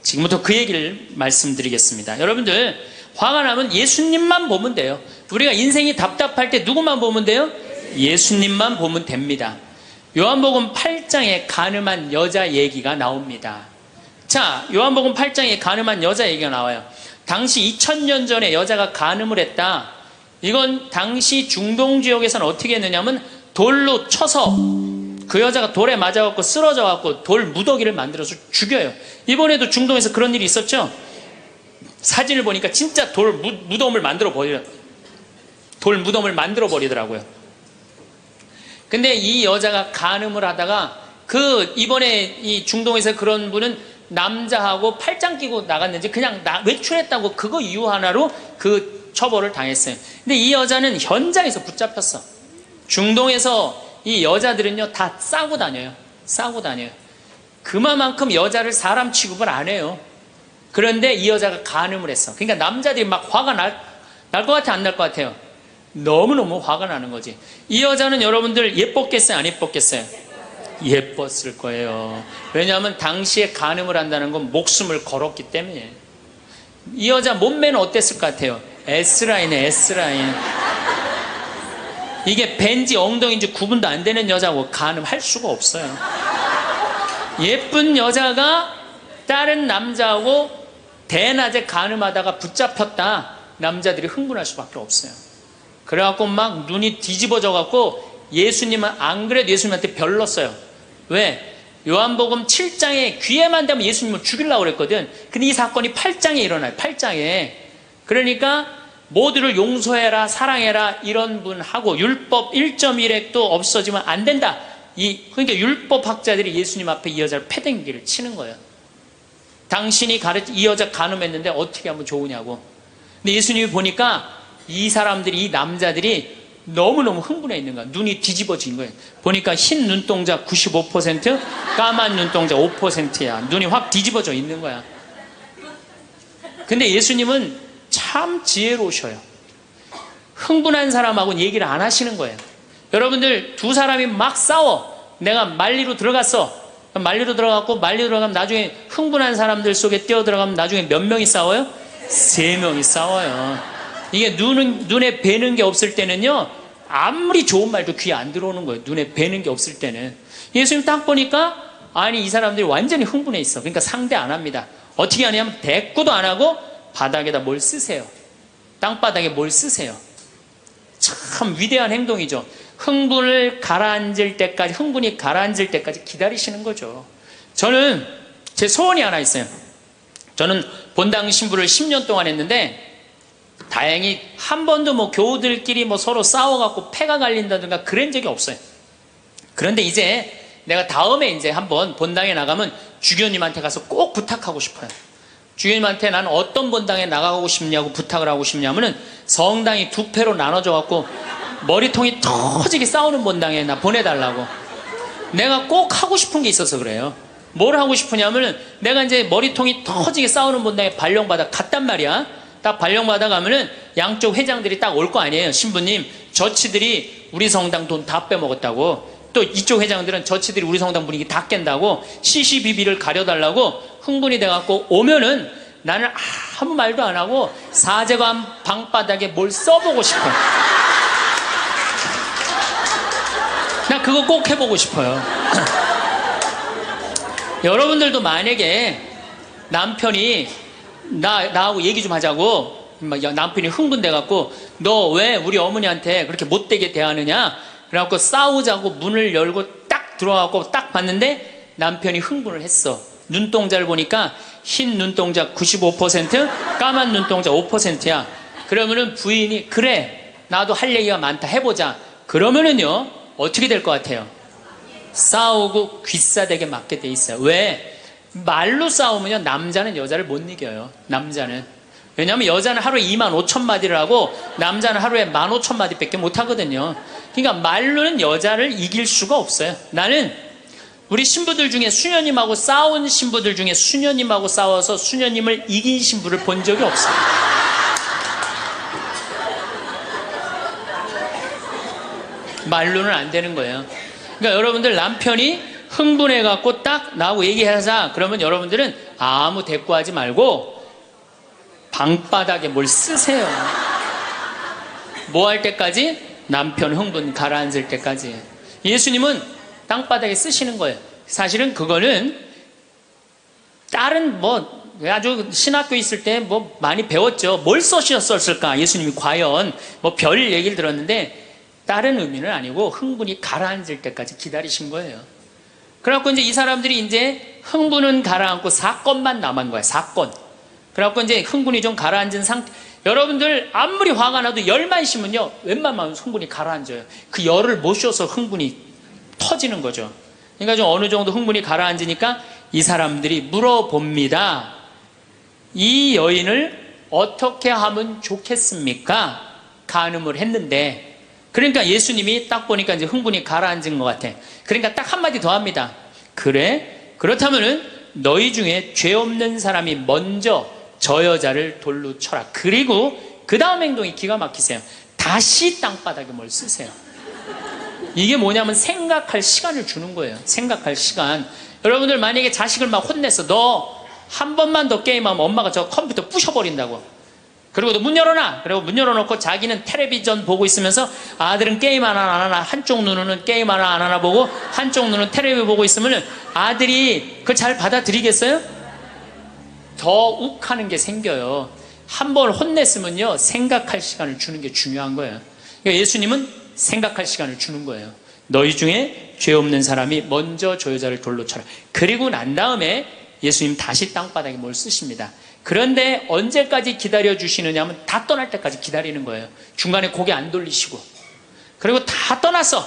지금부터 그 얘기를 말씀드리겠습니다. 여러분들, 화가 나면 예수님만 보면 돼요. 우리가 인생이 답답할 때 누구만 보면 돼요? 예수님만 보면 됩니다. 요한복음 8장에 간음한 여자 얘기가 나옵니다. 자, 요한복음 8장에 간음한 여자 얘기가 나와요. 당시 2000년 전에 여자가 간음을 했다. 이건 당시 중동 지역에서는 어떻게 했느냐면 돌로 쳐서 그 여자가 돌에 맞아갖고 쓰러져갖고 돌 무더기를 만들어서 죽여요. 이번에도 중동에서 그런 일이 있었죠? 사진을 보니까 진짜 돌 무덤을 만들어 버리더라고요. 근데 이 여자가 간음을 하다가 이번에 이 중동에서 그런 분은 남자하고 팔짱 끼고 나갔는지 그냥 외출했다고 그거 이유 하나로 그 처벌을 당했어요. 근데 이 여자는 현장에서 붙잡혔어. 중동에서 이 여자들은요 다 싸고 다녀요. 그만큼 여자를 사람 취급을 안 해요. 그런데 이 여자가 간음을 했어. 그러니까 남자들이 막 화가 날 것 같아, 안 날 것 같아요? 너무너무 화가 나는 거지. 이 여자는 여러분들 예뻤겠어요, 안 예뻤겠어요? 예뻤을 거예요. 왜냐하면 당시에 간음을 한다는 건 목숨을 걸었기 때문에. 이 여자 몸매는 어땠을 것 같아요? S라인에 S라인. 이게 벤지 엉덩이인지 구분도 안 되는 여자고 간음할 수가 없어요. 예쁜 여자가 다른 남자하고 대낮에 간음하다가 붙잡혔다. 남자들이 흥분할 수밖에 없어요. 그래갖고 막 눈이 뒤집어져갖고 예수님은 안 그래도 예수님한테 별렀어요. 왜? 요한복음 7장에 귀에만 대면 예수님을 죽이려고 그랬거든. 근데 이 사건이 8장에 일어나요. 8장에. 그러니까 모두를 용서해라, 사랑해라 이런 분하고 율법 1.1핵도 없어지면 안 된다. 그러니까 율법학자들이 예수님 앞에 이 여자를 패댕기를 치는 거예요. 당신이 이 여자 간음했는데 어떻게 하면 좋으냐고. 근데 예수님이 보니까 이 사람들이, 이 남자들이 너무너무 흥분해 있는 거야. 눈이 뒤집어진 거예요. 보니까 흰 눈동자 95%, 까만 눈동자 5%야. 눈이 확 뒤집어져 있는 거야. 근데 예수님은 참 지혜로우셔요. 흥분한 사람하고는 얘기를 안 하시는 거예요. 여러분들 두 사람이 막 싸워. 내가 말리로 들어갔어. 말리로 들어가면 나중에 흥분한 사람들 속에 뛰어들어가면 나중에 몇 명이 싸워요? 3명이 싸워요. 이게 눈에 뵈는 게 없을 때는요, 아무리 좋은 말도 귀에 안 들어오는 거예요. 눈에 뵈는 게 없을 때는. 예수님 딱 보니까, 아니, 이 사람들이 완전히 흥분해 있어. 그러니까 상대 안 합니다. 어떻게 하냐면, 대꾸도 안 하고, 바닥에다 뭘 쓰세요. 땅바닥에 뭘 쓰세요. 참 위대한 행동이죠. 흥분이 가라앉을 때까지 기다리시는 거죠. 저는 제 소원이 하나 있어요. 저는 본당 신부를 10년 동안 했는데 다행히 한 번도 교우들끼리 서로 싸워갖고 패가 갈린다든가 그런 적이 없어요. 그런데 이제 내가 다음에 이제 한번 본당에 나가면 주교님한테 가서 꼭 부탁하고 싶어요. 주교님한테 나는 어떤 본당에 나가고 싶냐고 부탁을 하고 싶냐면은 성당이 2패로 나눠져갖고 머리통이 터지게 싸우는 본당에 나 보내달라고. 내가 꼭 하고 싶은 게 있어서 그래요. 뭘 하고 싶으냐면은 내가 이제 머리통이 터지게 싸우는 본당에 발령받아 갔단 말이야. 딱 발령받아 가면은 양쪽 회장들이 딱 올 거 아니에요. 신부님, 저치들이 우리 성당 돈 다 빼먹었다고. 또 이쪽 회장들은 저치들이 우리 성당 분위기 다 깬다고 CCBB를 가려달라고 흥분이 돼갖고 오면은 나는 아무 말도 안 하고 사제관 방바닥에 뭘 써보고 싶어요. 나 그거 꼭 해보고 싶어요. 여러분들도 만약에 남편이 나하고 얘기 좀 하자고, 남편이 흥분돼갖고 너 왜 우리 어머니한테 그렇게 못되게 대하느냐, 그래갖고 싸우자고 문을 열고 딱 들어가고 딱 봤는데 남편이 흥분을 했어. 눈동자를 보니까 흰 눈동자 95%, 까만 눈동자 5%야. 그러면은 부인이 그래, 나도 할 얘기가 많다, 해보자. 그러면은요, 어떻게 될 것 같아요? 싸우고 귀싸대게 맞게 돼 있어요. 왜? 말로 싸우면요, 남자는 여자를 못 이겨요. 남자는. 왜냐하면 여자는 하루에 25,000마디를 하고 남자는 하루에 15,000마디밖에 못 하거든요. 그러니까 말로는 여자를 이길 수가 없어요. 나는 우리 신부들 중에 수녀님하고 싸운 신부들 중에 수녀님하고 싸워서 수녀님을 이긴 신부를 본 적이 없어요. 말로는 안 되는 거예요. 그러니까 여러분들 남편이 흥분해갖고 딱 나하고 얘기하자 그러면 여러분들은 아무 대꾸하지 말고 방바닥에 뭘 쓰세요. 뭐 할 때까지? 남편 흥분 가라앉을 때까지. 예수님은 땅바닥에 쓰시는 거예요. 사실은 그거는 다른 아주 신학교 있을 때 많이 배웠죠. 뭘 써셨을까? 예수님이 과연 별 얘기를 들었는데 다른 의미는 아니고 흥분이 가라앉을 때까지 기다리신 거예요. 그래갖고 이제 이 사람들이 이제 흥분은 가라앉고 사건만 남은 거예요. 사건. 그래갖고 이제 흥분이 좀 가라앉은 상태. 여러분들 아무리 화가 나도 열만 심으면요 웬만하면 흥분이 가라앉아요. 그 열을 못 쉬어서 흥분이 터지는 거죠. 그러니까 좀 어느 정도 흥분이 가라앉으니까 이 사람들이 물어봅니다. 이 여인을 어떻게 하면 좋겠습니까? 간음을 했는데. 그러니까 예수님이 딱 보니까 이제 흥분이 가라앉은 것 같아. 그러니까 딱 한마디 더 합니다. 그래? 그렇다면은 너희 중에 죄 없는 사람이 먼저 저 여자를 돌로 쳐라. 그리고 그 다음 행동이 기가 막히세요. 다시 땅바닥에 뭘 쓰세요. 이게 뭐냐면 생각할 시간을 주는 거예요. 생각할 시간. 여러분들 만약에 자식을 막 혼냈어. 너 한 번만 더 게임하면 엄마가 저 컴퓨터 부셔버린다고. 그리고 너 문 열어놔. 그리고 문 열어놓고 자기는 텔레비전 보고 있으면서 아들은 게임 하나 안 하나, 한쪽 눈은 게임 하나 안 하나 보고 한쪽 눈은 텔레비 보고 있으면 아들이 그걸 잘 받아들이겠어요? 더 욱하는 게 생겨요. 한 번 혼냈으면요 생각할 시간을 주는 게 중요한 거예요. 그러니까 예수님은 생각할 시간을 주는 거예요. 너희 중에 죄 없는 사람이 먼저 저 여자를 돌로 쳐라. 그리고 난 다음에 예수님 다시 땅바닥에 뭘 쓰십니다. 그런데 언제까지 기다려주시느냐 하면 다 떠날 때까지 기다리는 거예요. 중간에 고개 안 돌리시고. 그리고 다 떠났어.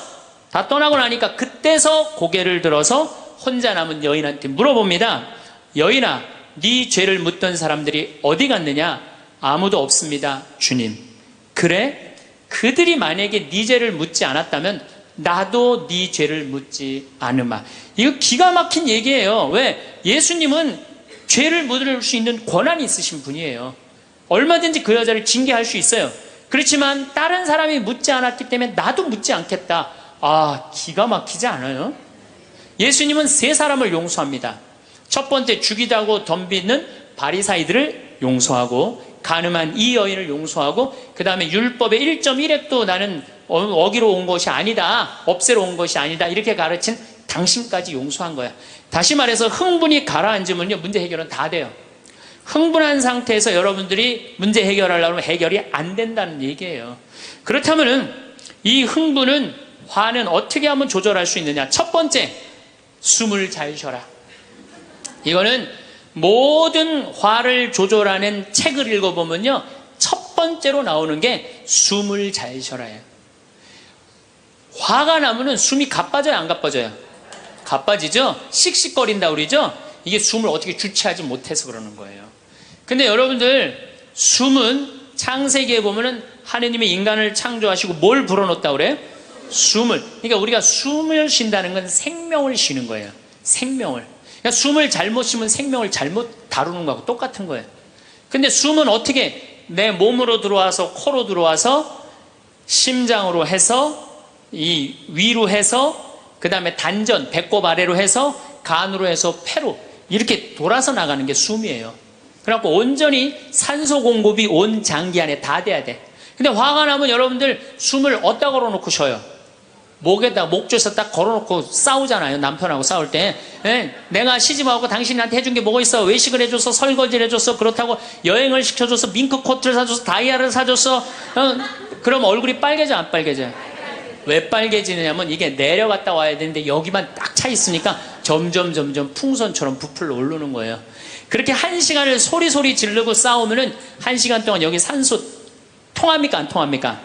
다 떠나고 나니까 그때서 고개를 들어서 혼자 남은 여인한테 물어봅니다. 여인아, 네 죄를 묻던 사람들이 어디 갔느냐? 아무도 없습니다, 주님. 그래? 그들이 만약에 네 죄를 묻지 않았다면 나도 네 죄를 묻지 않으마. 이거 기가 막힌 얘기예요. 왜? 예수님은 죄를 묻을 수 있는 권한이 있으신 분이에요. 얼마든지 그 여자를 징계할 수 있어요. 그렇지만 다른 사람이 묻지 않았기 때문에 나도 묻지 않겠다. 아, 기가 막히지 않아요? 예수님은 세 사람을 용서합니다. 첫 번째, 죽이다고 덤비는 바리사이들을 용서하고, 간음한 이 여인을 용서하고, 그 다음에 율법의 1.1획도 나는 어기로 온 것이 아니다, 없애러 온 것이 아니다, 이렇게 가르친 당신까지 용서한 거야. 다시 말해서 흥분이 가라앉으면요 문제 해결은 다 돼요. 흥분한 상태에서 여러분들이 문제 해결하려면 해결이 안 된다는 얘기예요. 그렇다면은 이 흥분은, 화는 어떻게 하면 조절할 수 있느냐? 첫 번째, 숨을 잘 쉬어라. 이거는 모든 화를 조절하는 책을 읽어보면요 첫 번째로 나오는 게 숨을 잘 쉬어라예요. 화가 나면은 숨이 가빠져요, 안 가빠져요? 가빠지죠? 씩씩거린다 그러죠? 이게 숨을 어떻게 주체하지 못해서 그러는 거예요. 근데 여러분들, 숨은 창세기에 보면은 하느님이 인간을 창조하시고 뭘 불어넣었다 그래요? 숨을. 그러니까 우리가 숨을 쉰다는 건 생명을 쉬는 거예요. 생명을. 그러니까 숨을 잘못 쉬면 생명을 잘못 다루는 거하고 똑같은 거예요. 근데 숨은 어떻게 내 몸으로 들어와서 코로 들어와서 심장으로 해서 이 위로 해서 그 다음에 단전, 배꼽 아래로 해서 간으로 해서 폐로 이렇게 돌아서 나가는 게 숨이에요. 그래갖고 온전히 산소 공급이 온 장기 안에 다 돼야 돼. 근데 화가 나면 여러분들 숨을 어디다 걸어놓고 쉬어요? 목에다, 목줄에서 딱 걸어놓고 싸우잖아요. 남편하고 싸울 때. 네? 내가 시집하고 당신한테 해준 게 뭐가 있어? 외식을 해줘서, 설거지를 해줘서, 그렇다고 여행을 시켜줘서, 밍크 코트를 사줘서, 다이아를 사줘서, 그럼 얼굴이 빨개져, 안 빨개져요? 왜 빨개지느냐면 이게 내려갔다 와야 되는데 여기만 딱 차 있으니까 점점 풍선처럼 부풀러 오르는 거예요. 그렇게 1시간을 소리 지르고 싸우면은 1시간 동안 여기 산소 통합니까, 안 통합니까?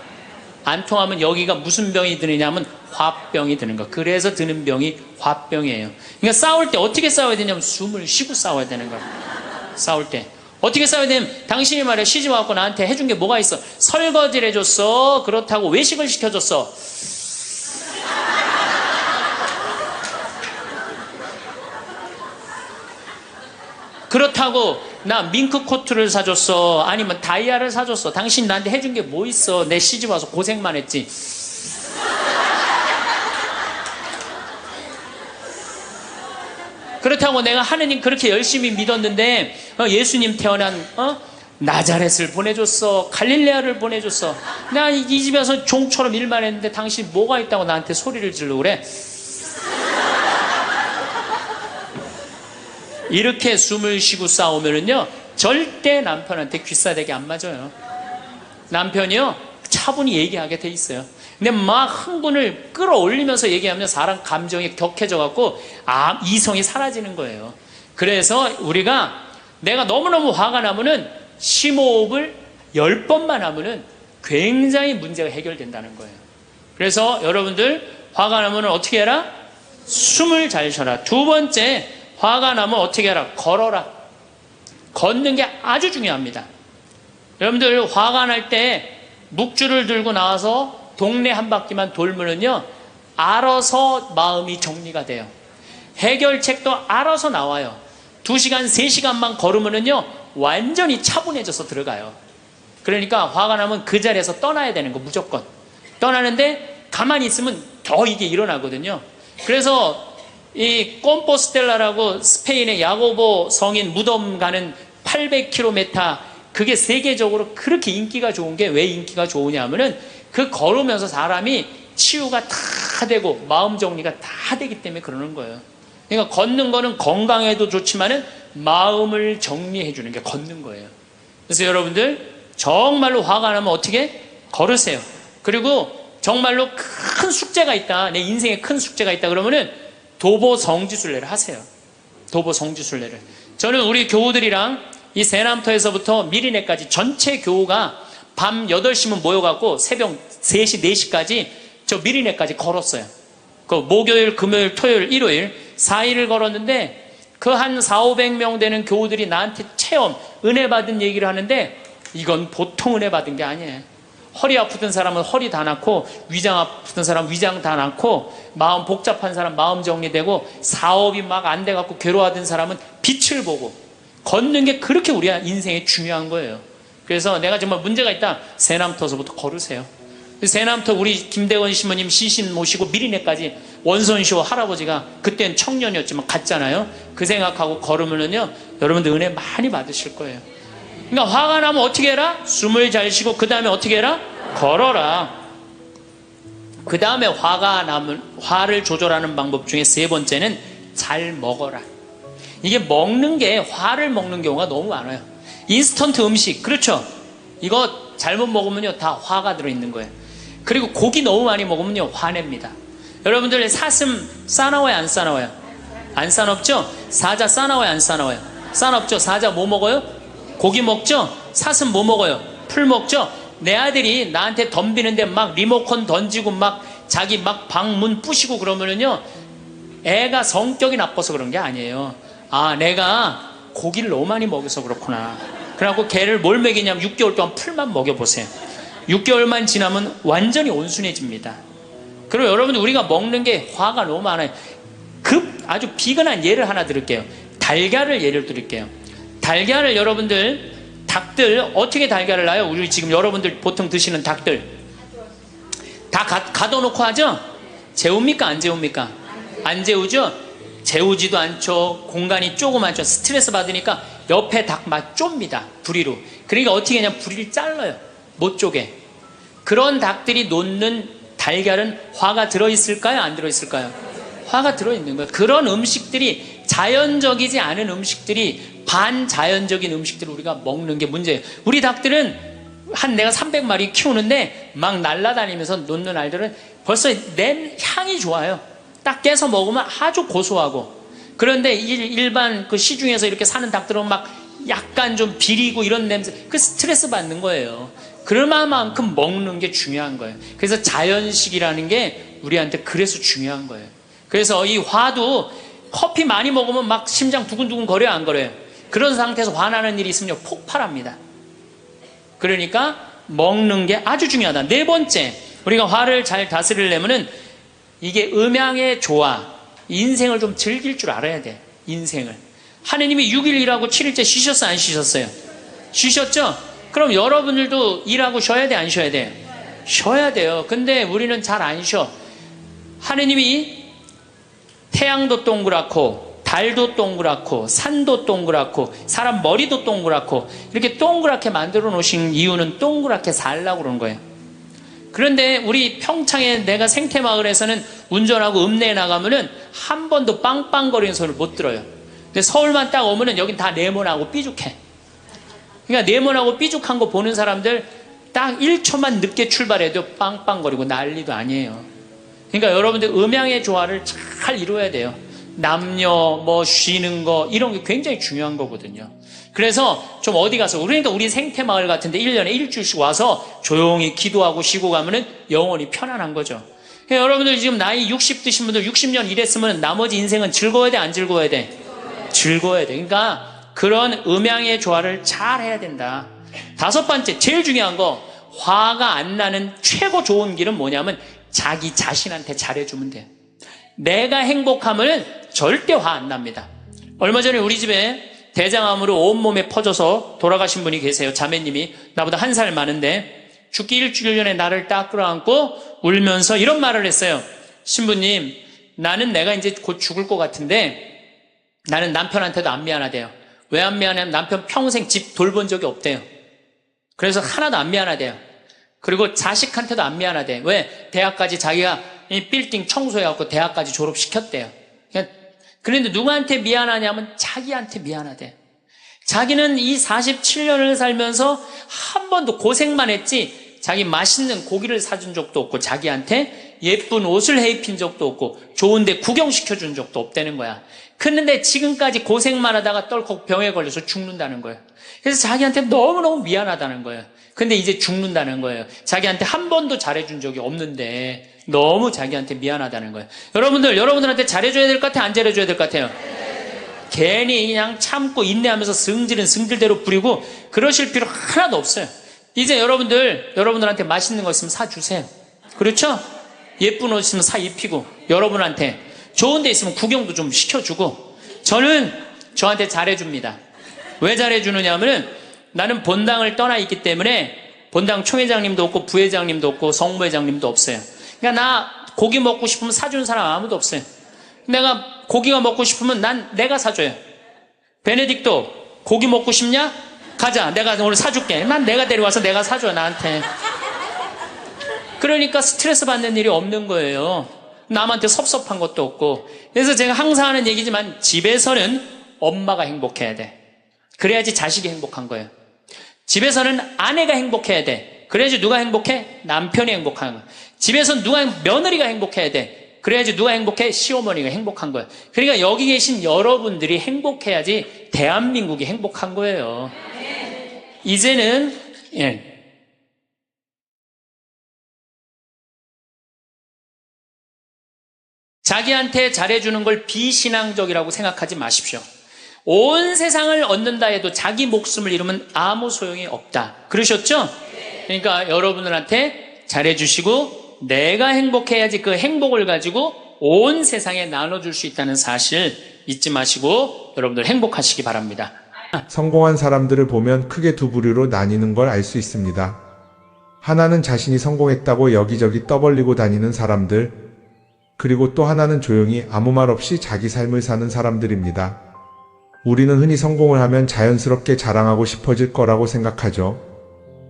안 통하면 여기가 무슨 병이 드느냐면 화병이 드는 거. 그래서 드는 병이 화병이에요. 그러니까 싸울 때 어떻게 싸워야 되냐면 숨을 쉬고 싸워야 되는 거예요. 싸울 때 어떻게 싸워야 되냐면, 당신이 말이야 시집 와서 나한테 해준 게 뭐가 있어? 설거지를 해줬어, 그렇다고 외식을 시켜줬어. 그렇다고 나 밍크 코트를 사줬어, 아니면 다이아를 사줬어. 당신 나한테 해준 게 뭐 있어? 내 시집 와서 고생만 했지. 그렇다고 내가 하느님 그렇게 열심히 믿었는데 예수님 태어난 나자렛을 보내줬어. 갈릴레아를 보내줬어. 나 이 집에서 종처럼 일만 했는데 당신 뭐가 있다고 나한테 소리를 지르고 그래? 이렇게 숨을 쉬고 싸우면은요, 절대 남편한테 귀싸대기 안 맞아요. 남편이요, 차분히 얘기하게 돼 있어요. 근데 막 흥분을 끌어올리면서 얘기하면 사람 감정이 격해져 갖고 이성이 사라지는 거예요. 그래서 우리가 내가 너무너무 화가 나면은 심호흡을 10번만 하면은 굉장히 문제가 해결된다는 거예요. 그래서 여러분들 화가 나면 어떻게 해라? 숨을 잘 쉬어라. 두 번째, 화가 나면 어떻게 해라? 걸어라. 걷는 게 아주 중요합니다. 여러분들 화가 날 때 묵주를 들고 나와서 동네 한 바퀴만 돌면은요, 알아서 마음이 정리가 돼요. 해결책도 알아서 나와요. 2시간, 3시간만 걸으면은요, 완전히 차분해져서 들어가요. 그러니까 화가 나면 그 자리에서 떠나야 되는 거, 무조건. 떠나는데 가만히 있으면 더 이게 일어나거든요. 그래서 이 꼼포스텔라라고 스페인의 야고보 성인 무덤 가는 800km, 그게 세계적으로 그렇게 인기가 좋은 게 왜 인기가 좋으냐 하면은 그 걸으면서 사람이 치유가 다 되고 마음 정리가 다 되기 때문에 그러는 거예요. 그러니까 걷는 거는 건강에도 좋지만은 마음을 정리해 주는 게 걷는 거예요. 그래서 여러분들 정말로 화가 나면 어떻게? 걸으세요. 그리고 정말로 큰 숙제가 있다, 내 인생에 큰 숙제가 있다 그러면은 도보 성지순례를 하세요. 도보 성지순례를. 저는 우리 교우들이랑 이 세남터에서부터 미리네까지 전체 교우가 밤 8시면 모여갖고 새벽 3시, 4시까지 저 미리네까지 걸었어요. 그 목요일, 금요일, 토요일, 일요일 4일을 걸었는데 그 한 400~500명 되는 교우들이 나한테 체험, 은혜 받은 얘기를 하는데 이건 보통 은혜 받은 게 아니에요. 허리 아프던 사람은 허리 다 낫고, 위장 아프던 사람은 위장 다 낫고, 마음 복잡한 사람 마음 정리되고, 사업이 막 안 돼갖고 괴로워하던 사람은 빛을 보고, 걷는 게 그렇게 우리 인생에 중요한 거예요. 그래서 내가 정말 문제가 있다, 세남터서부터 걸으세요. 세남터 우리 김대원 시모님 시신 모시고 미리네까지 원선시호 할아버지가 그땐 청년이었지만 갔잖아요. 그 생각하고 걸으면은요, 여러분들 은혜 많이 받으실 거예요. 그러니까 화가 나면 어떻게 해라? 숨을 잘 쉬고 그 다음에 어떻게 해라? 걸어라. 그 다음에 화가 나면 화를 조절하는 방법 중에 세 번째는 잘 먹어라. 이게 먹는 게 화를 먹는 경우가 너무 많아요. 인스턴트 음식, 그렇죠? 이거 잘못 먹으면요 다 화가 들어있는 거예요. 그리고 고기 너무 많이 먹으면요 화냅니다. 여러분들 사슴 싸나워요 안 싸나워요? 안 싸납죠? 사자 싸나워요 안 싸나워요? 싸납죠? 사자 뭐 먹어요? 고기 먹죠? 사슴 뭐 먹어요? 풀 먹죠? 내 아들이 나한테 덤비는데 막 리모컨 던지고 막 자기 막 방문 부시고 그러면은요, 애가 성격이 나빠서 그런 게 아니에요. 아, 내가 고기를 너무 많이 먹여서 그렇구나. 그래갖고 걔를 뭘 먹이냐면 6개월 동안 풀만 먹여보세요. 6개월만 지나면 완전히 온순해집니다. 그리고 여러분들 우리가 먹는 게 화가 너무 많아요. 아주 비근한 예를 하나 드릴게요. 달걀을 예를 드릴게요. 달걀을 여러분들, 닭들 어떻게 달걀을 낳아요? 우리 지금 여러분들 보통 드시는 닭들 다 가둬놓고 하죠? 재웁니까 안 재웁니까? 안 재우죠? 재우지도 않죠. 공간이 조그맣죠. 스트레스 받으니까 옆에 닭 막 좁니다. 부리로. 그러니까 어떻게 하냐, 부리를 잘라요. 못 쪼개. 그런 닭들이 놓는 달걀은 화가 들어있을까요? 안 들어있을까요? 화가 들어있는 거예요. 그런 음식들이, 자연적이지 않은 음식들이, 반자연적인 음식들을 우리가 먹는 게 문제예요. 우리 닭들은 내가 300마리 키우는데 막 날아다니면서 놓는 알들은 벌써 향이 좋아요. 딱 깨서 먹으면 아주 고소하고. 그런데 일반 그 시중에서 이렇게 사는 닭들은 막 약간 좀 비리고 이런 냄새, 그 스트레스 받는 거예요. 그럴만큼 먹는 게 중요한 거예요. 그래서 자연식이라는 게 우리한테 그래서 중요한 거예요. 그래서 이 화도 커피 많이 먹으면 막 심장 두근두근 거려요, 안 거려요? 그런 상태에서 화나는 일이 있으면 폭발합니다. 그러니까 먹는 게 아주 중요하다. 네 번째, 우리가 화를 잘 다스리려면은 이게 음양의 조화, 인생을 좀 즐길 줄 알아야 돼. 인생을. 하느님이 6일 일하고 7일째 쉬셨어요, 안 쉬셨어요? 쉬셨죠? 그럼 여러분들도 일하고 쉬어야 돼, 안 쉬어야 돼? 쉬어야 돼요. 근데 우리는 잘 안 쉬어. 하느님이 태양도 동그랗고 달도 동그랗고 산도 동그랗고 사람 머리도 동그랗고 이렇게 동그랗게 만들어 놓으신 이유는 동그랗게 살라고 그러는 거예요. 그런데 우리 평창에 내가 생태마을에서는 운전하고 읍내에 나가면은 한 번도 빵빵거리는 소리를 못 들어요. 근데 서울만 딱 오면은 여긴 다 네모나고 삐죽해. 그러니까 네모나고 삐죽한 거 보는 사람들 딱 1초만 늦게 출발해도 빵빵거리고 난리도 아니에요. 그러니까 여러분들 음양의 조화를 잘 이루어야 돼요. 남녀 뭐 쉬는 거 이런 게 굉장히 중요한 거거든요. 그래서 좀 어디 가서 그러니까 우리 생태마을 같은데 1년에 일주일씩 와서 조용히 기도하고 쉬고 가면은 영원히 편안한 거죠. 그러니까 여러분들 지금 나이 60 드신 분들 60년 일했으면 나머지 인생은 즐거워야 돼, 안 즐거워야 돼? 즐거워야 돼. 그러니까 그런 음양의 조화를 잘 해야 된다. 5번째, 제일 중요한 거, 화가 안 나는 최고 좋은 길은 뭐냐면 자기 자신한테 잘해주면 돼요. 내가 행복하면 절대 화 안 납니다. 얼마 전에 우리 집에 대장암으로 온몸에 퍼져서 돌아가신 분이 계세요. 자매님이 나보다 1살 많은데 죽기 일주일 전에 나를 딱 끌어안고 울면서 이런 말을 했어요. 신부님, 나는 내가 이제 곧 죽을 것 같은데 나는 남편한테도 안 미안하대요. 왜 안 미안하냐면 남편 평생 집 돌본 적이 없대요. 그래서 하나도 안 미안하대요. 그리고 자식한테도 안 미안하대. 왜? 대학까지 자기가 이 빌딩 청소해갖고 대학까지 졸업시켰대요. 그런데 누구한테 미안하냐면 자기한테 미안하대. 자기는 이 47년을 살면서 한 번도 고생만 했지 자기 맛있는 고기를 사준 적도 없고 자기한테 예쁜 옷을 해입힌 적도 없고 좋은데 구경시켜준 적도 없다는 거야. 그런데 지금까지 고생만 하다가 떨컥 병에 걸려서 죽는다는 거예요. 그래서 자기한테 너무너무 미안하다는 거예요. 근데 이제 죽는다는 거예요. 자기한테 한 번도 잘해준 적이 없는데 너무 자기한테 미안하다는 거예요. 여러분들한테 잘해줘야 될 것 같아요? 안 잘해줘야 될 것 같아요? 괜히 그냥 참고 인내하면서 승질은 승질대로 부리고 그러실 필요 하나도 없어요. 이제 여러분들한테 맛있는 거 있으면 사주세요. 그렇죠? 예쁜 옷 있으면 사 입히고 여러분한테 좋은 데 있으면 구경도 좀 시켜주고 저는 저한테 잘해줍니다. 왜 잘해주느냐 하면은 나는 본당을 떠나 있기 때문에 본당 총회장님도 없고 부회장님도 없고 성부회장님도 없어요. 그러니까 나 고기 먹고 싶으면 사주는 사람 아무도 없어요. 내가 고기가 먹고 싶으면 내가 사줘요. 베네딕토 고기 먹고 싶냐? 가자. 내가 오늘 사줄게. 난 내가 데려와서 내가 사줘 나한테. 그러니까 스트레스 받는 일이 없는 거예요. 남한테 섭섭한 것도 없고. 그래서 제가 항상 하는 얘기지만 집에서는 엄마가 행복해야 돼. 그래야지 자식이 행복한 거예요. 집에서는 아내가 행복해야 돼. 그래야지 누가 행복해? 남편이 행복한 거예요. 집에서는 며느리가 행복해야 돼. 그래야지 누가 행복해? 시어머니가 행복한 거예요. 그러니까 여기 계신 여러분들이 행복해야지 대한민국이 행복한 거예요. 이제는 자기한테 잘해주는 걸 비신앙적이라고 생각하지 마십시오. 온 세상을 얻는다 해도 자기 목숨을 잃으면 아무 소용이 없다. 그러셨죠? 그러니까 여러분들한테 잘해주시고 내가 행복해야지 그 행복을 가지고 온 세상에 나눠줄 수 있다는 사실 잊지 마시고 여러분들 행복하시기 바랍니다. 성공한 사람들을 보면 크게 두 부류로 나뉘는 걸 알 수 있습니다. 하나는 자신이 성공했다고 여기저기 떠벌리고 다니는 사람들, 그리고 또 하나는 조용히 아무 말 없이 자기 삶을 사는 사람들입니다. 우리는 흔히 성공을 하면 자연스럽게 자랑하고 싶어질 거라고 생각하죠.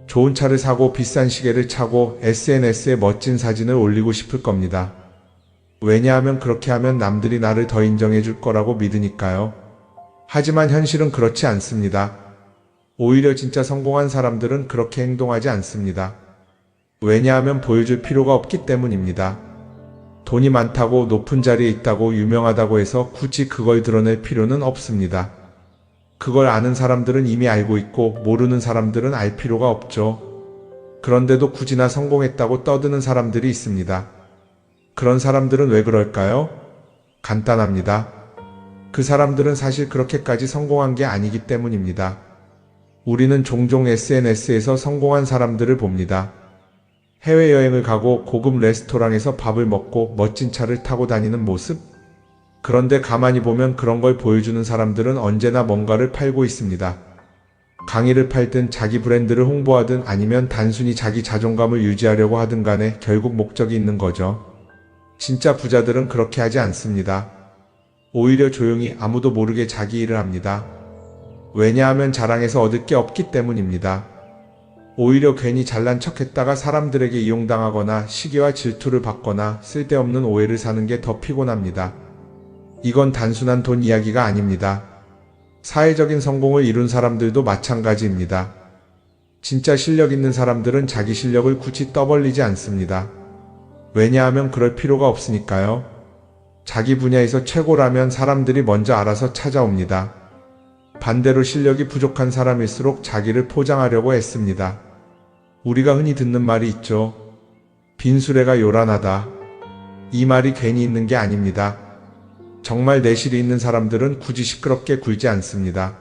좋은 차를 사고 비싼 시계를 차고 SNS에 멋진 사진을 올리고 싶을 겁니다. 왜냐하면 그렇게 하면 남들이 나를 더 인정해 줄 거라고 믿으니까요. 하지만 현실은 그렇지 않습니다. 오히려 진짜 성공한 사람들은 그렇게 행동하지 않습니다. 왜냐하면 보여줄 필요가 없기 때문입니다. 돈이 많다고 높은 자리에 있다고 유명하다고 해서 굳이 그걸 드러낼 필요는 없습니다. 그걸 아는 사람들은 이미 알고 있고 모르는 사람들은 알 필요가 없죠. 그런데도 굳이나 성공했다고 떠드는 사람들이 있습니다. 그런 사람들은 왜 그럴까요? 간단합니다. 그 사람들은 사실 그렇게까지 성공한 게 아니기 때문입니다. 우리는 종종 SNS에서 성공한 사람들을 봅니다. 해외여행을 가고 고급 레스토랑에서 밥을 먹고 멋진 차를 타고 다니는 모습? 그런데 가만히 보면 그런 걸 보여주는 사람들은 언제나 뭔가를 팔고 있습니다. 강의를 팔든 자기 브랜드를 홍보하든 아니면 단순히 자기 자존감을 유지하려고 하든 간에 결국 목적이 있는 거죠. 진짜 부자들은 그렇게 하지 않습니다. 오히려 조용히 아무도 모르게 자기 일을 합니다. 왜냐하면 자랑해서 얻을 게 없기 때문입니다. 오히려 괜히 잘난 척했다가 사람들에게 이용당하거나 시기와 질투를 받거나 쓸데없는 오해를 사는 게 더 피곤합니다. 이건 단순한 돈 이야기가 아닙니다. 사회적인 성공을 이룬 사람들도 마찬가지입니다. 진짜 실력 있는 사람들은 자기 실력을 굳이 떠벌리지 않습니다. 왜냐하면 그럴 필요가 없으니까요. 자기 분야에서 최고라면 사람들이 먼저 알아서 찾아옵니다. 반대로 실력이 부족한 사람일수록 자기를 포장하려고 애씁니다. 우리가 흔히 듣는 말이 있죠. 빈수레가 요란하다. 이 말이 괜히 있는 게 아닙니다. 정말 내실이 있는 사람들은 굳이 시끄럽게 굴지 않습니다.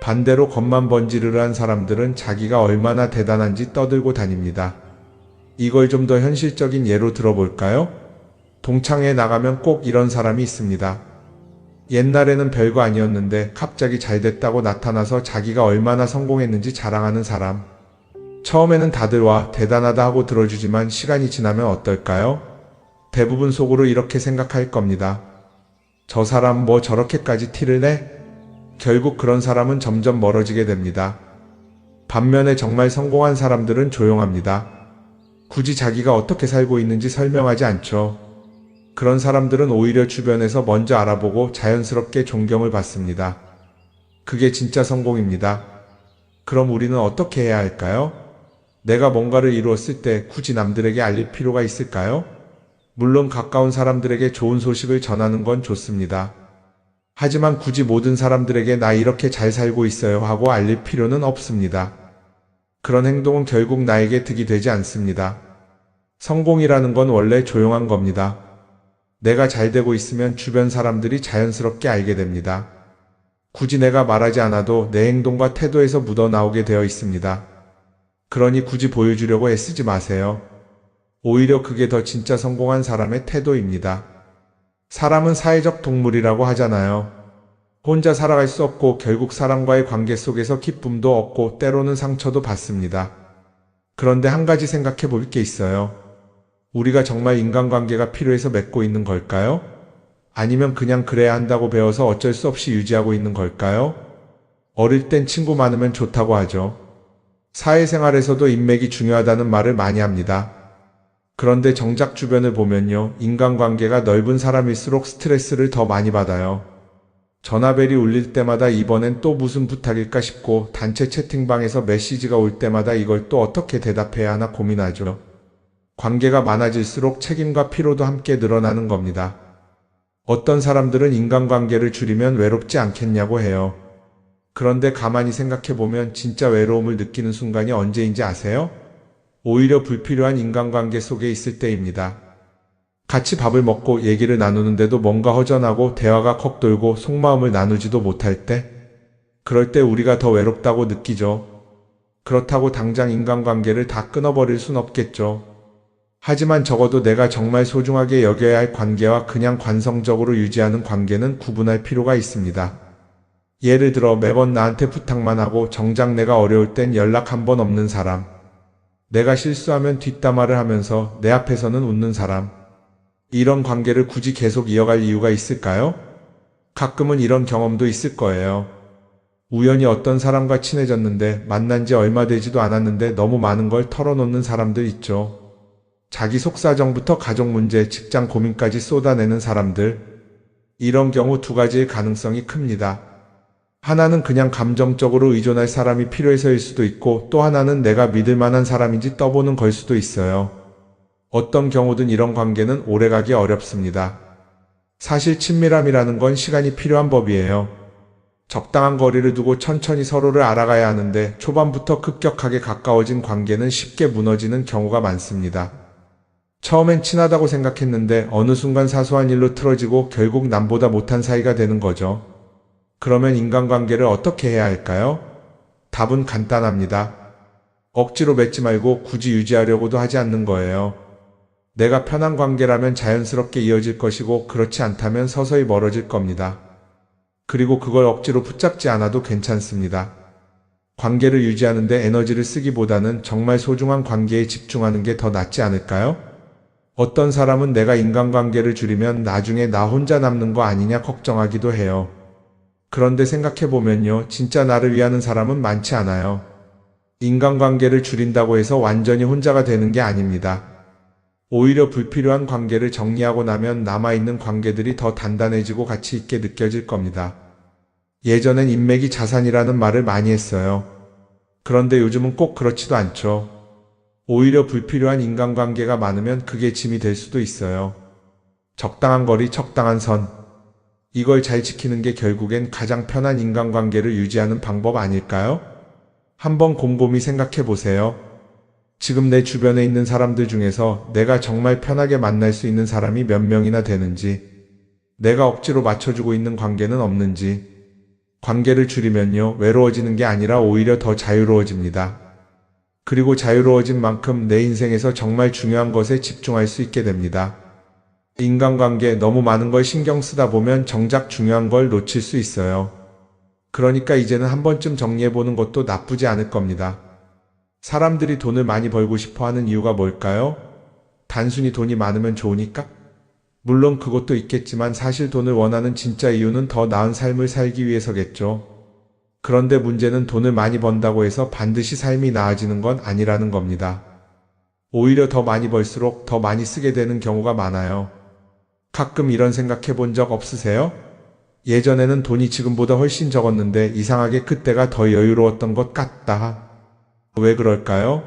반대로 겉만 번지르르한 사람들은 자기가 얼마나 대단한지 떠들고 다닙니다. 이걸 좀 더 현실적인 예로 들어볼까요? 동창회에 나가면 꼭 이런 사람이 있습니다. 옛날에는 별거 아니었는데 갑자기 잘 됐다고 나타나서 자기가 얼마나 성공했는지 자랑하는 사람. 처음에는 다들 와 대단하다 하고 들어주지만 시간이 지나면 어떨까요? 대부분 속으로 이렇게 생각할 겁니다. 저 사람 뭐 저렇게까지 티를 내? 결국 그런 사람은 점점 멀어지게 됩니다. 반면에 정말 성공한 사람들은 조용합니다. 굳이 자기가 어떻게 살고 있는지 설명하지 않죠. 그런 사람들은 오히려 주변에서 먼저 알아보고 자연스럽게 존경을 받습니다. 그게 진짜 성공입니다. 그럼 우리는 어떻게 해야 할까요? 내가 뭔가를 이루었을 때 굳이 남들에게 알릴 필요가 있을까요? 물론 가까운 사람들에게 좋은 소식을 전하는 건 좋습니다. 하지만 굳이 모든 사람들에게 나 이렇게 잘 살고 있어요 하고 알릴 필요는 없습니다. 그런 행동은 결국 나에게 득이 되지 않습니다. 성공이라는 건 원래 조용한 겁니다. 내가 잘 되고 있으면 주변 사람들이 자연스럽게 알게 됩니다. 굳이 내가 말하지 않아도 내 행동과 태도에서 묻어나오게 되어 있습니다. 그러니 굳이 보여주려고 애쓰지 마세요. 오히려 그게 더 진짜 성공한 사람의 태도입니다. 사람은 사회적 동물이라고 하잖아요. 혼자 살아갈 수 없고 결국 사람과의 관계 속에서 기쁨도 얻고 때로는 상처도 받습니다. 그런데 한 가지 생각해 볼 게 있어요. 우리가 정말 인간관계가 필요해서 맺고 있는 걸까요? 아니면 그냥 그래야 한다고 배워서 어쩔 수 없이 유지하고 있는 걸까요? 어릴 땐 친구 많으면 좋다고 하죠. 사회생활에서도 인맥이 중요하다는 말을 많이 합니다. 그런데 정작 주변을 보면요. 인간관계가 넓은 사람일수록 스트레스를 더 많이 받아요. 전화벨이 울릴 때마다 이번엔 또 무슨 부탁일까 싶고 단체 채팅방에서 메시지가 올 때마다 이걸 또 어떻게 대답해야 하나 고민하죠. 관계가 많아질수록 책임과 피로도 함께 늘어나는 겁니다. 어떤 사람들은 인간관계를 줄이면 외롭지 않겠냐고 해요. 그런데 가만히 생각해보면 진짜 외로움을 느끼는 순간이 언제인지 아세요? 오히려 불필요한 인간관계 속에 있을 때입니다. 같이 밥을 먹고 얘기를 나누는데도 뭔가 허전하고 대화가 컥 돌고 속마음을 나누지도 못할 때, 그럴 때 우리가 더 외롭다고 느끼죠. 그렇다고 당장 인간관계를 다 끊어버릴 순 없겠죠. 하지만 적어도 내가 정말 소중하게 여겨야 할 관계와 그냥 관성적으로 유지하는 관계는 구분할 필요가 있습니다. 예를 들어 매번 나한테 부탁만 하고 정작 내가 어려울 땐 연락 한 번 없는 사람. 내가 실수하면 뒷담화를 하면서 내 앞에서는 웃는 사람. 이런 관계를 굳이 계속 이어갈 이유가 있을까요? 가끔은 이런 경험도 있을 거예요. 우연히 어떤 사람과 친해졌는데 만난 지 얼마 되지도 않았는데 너무 많은 걸 털어놓는 사람들 있죠. 자기 속사정부터 가족 문제, 직장 고민까지 쏟아내는 사람들. 이런 경우 두 가지의 가능성이 큽니다. 하나는 그냥 감정적으로 의존할 사람이 필요해서일 수도 있고 또 하나는 내가 믿을 만한 사람인지 떠보는 걸 수도 있어요. 어떤 경우든 이런 관계는 오래가기 어렵습니다. 사실 친밀함이라는 건 시간이 필요한 법이에요. 적당한 거리를 두고 천천히 서로를 알아가야 하는데 초반부터 급격하게 가까워진 관계는 쉽게 무너지는 경우가 많습니다. 처음엔 친하다고 생각했는데 어느 순간 사소한 일로 틀어지고 결국 남보다 못한 사이가 되는 거죠. 그러면 인간관계를 어떻게 해야 할까요? 답은 간단합니다. 억지로 맺지 말고 굳이 유지하려고도 하지 않는 거예요. 내가 편한 관계라면 자연스럽게 이어질 것이고 그렇지 않다면 서서히 멀어질 겁니다. 그리고 그걸 억지로 붙잡지 않아도 괜찮습니다. 관계를 유지하는데 에너지를 쓰기보다는 정말 소중한 관계에 집중하는 게 더 낫지 않을까요? 어떤 사람은 내가 인간관계를 줄이면 나중에 나 혼자 남는 거 아니냐 걱정하기도 해요. 그런데 생각해보면요, 진짜 나를 위하는 사람은 많지 않아요. 인간관계를 줄인다고 해서 완전히 혼자가 되는 게 아닙니다. 오히려 불필요한 관계를 정리하고 나면 남아있는 관계들이 더 단단해지고 가치 있게 느껴질 겁니다. 예전엔 인맥이 자산이라는 말을 많이 했어요. 그런데 요즘은 꼭 그렇지도 않죠. 오히려 불필요한 인간관계가 많으면 그게 짐이 될 수도 있어요. 적당한 거리, 적당한 선. 이걸 잘 지키는 게 결국엔 가장 편한 인간관계를 유지하는 방법 아닐까요? 한번 곰곰이 생각해 보세요. 지금 내 주변에 있는 사람들 중에서 내가 정말 편하게 만날 수 있는 사람이 몇 명이나 되는지, 내가 억지로 맞춰주고 있는 관계는 없는지. 관계를 줄이면요, 외로워지는 게 아니라 오히려 더 자유로워집니다. 그리고 자유로워진 만큼 내 인생에서 정말 중요한 것에 집중할 수 있게 됩니다. 인간관계 너무 많은 걸 신경 쓰다 보면 정작 중요한 걸 놓칠 수 있어요. 그러니까 이제는 한 번쯤 정리해보는 것도 나쁘지 않을 겁니다. 사람들이 돈을 많이 벌고 싶어 하는 이유가 뭘까요? 단순히 돈이 많으면 좋으니까? 물론 그것도 있겠지만 사실 돈을 원하는 진짜 이유는 더 나은 삶을 살기 위해서겠죠. 그런데 문제는 돈을 많이 번다고 해서 반드시 삶이 나아지는 건 아니라는 겁니다. 오히려 더 많이 벌수록 더 많이 쓰게 되는 경우가 많아요. 가끔 이런 생각해 본 적 없으세요? 예전에는 돈이 지금보다 훨씬 적었는데 이상하게 그때가 더 여유로웠던 것 같다. 왜 그럴까요?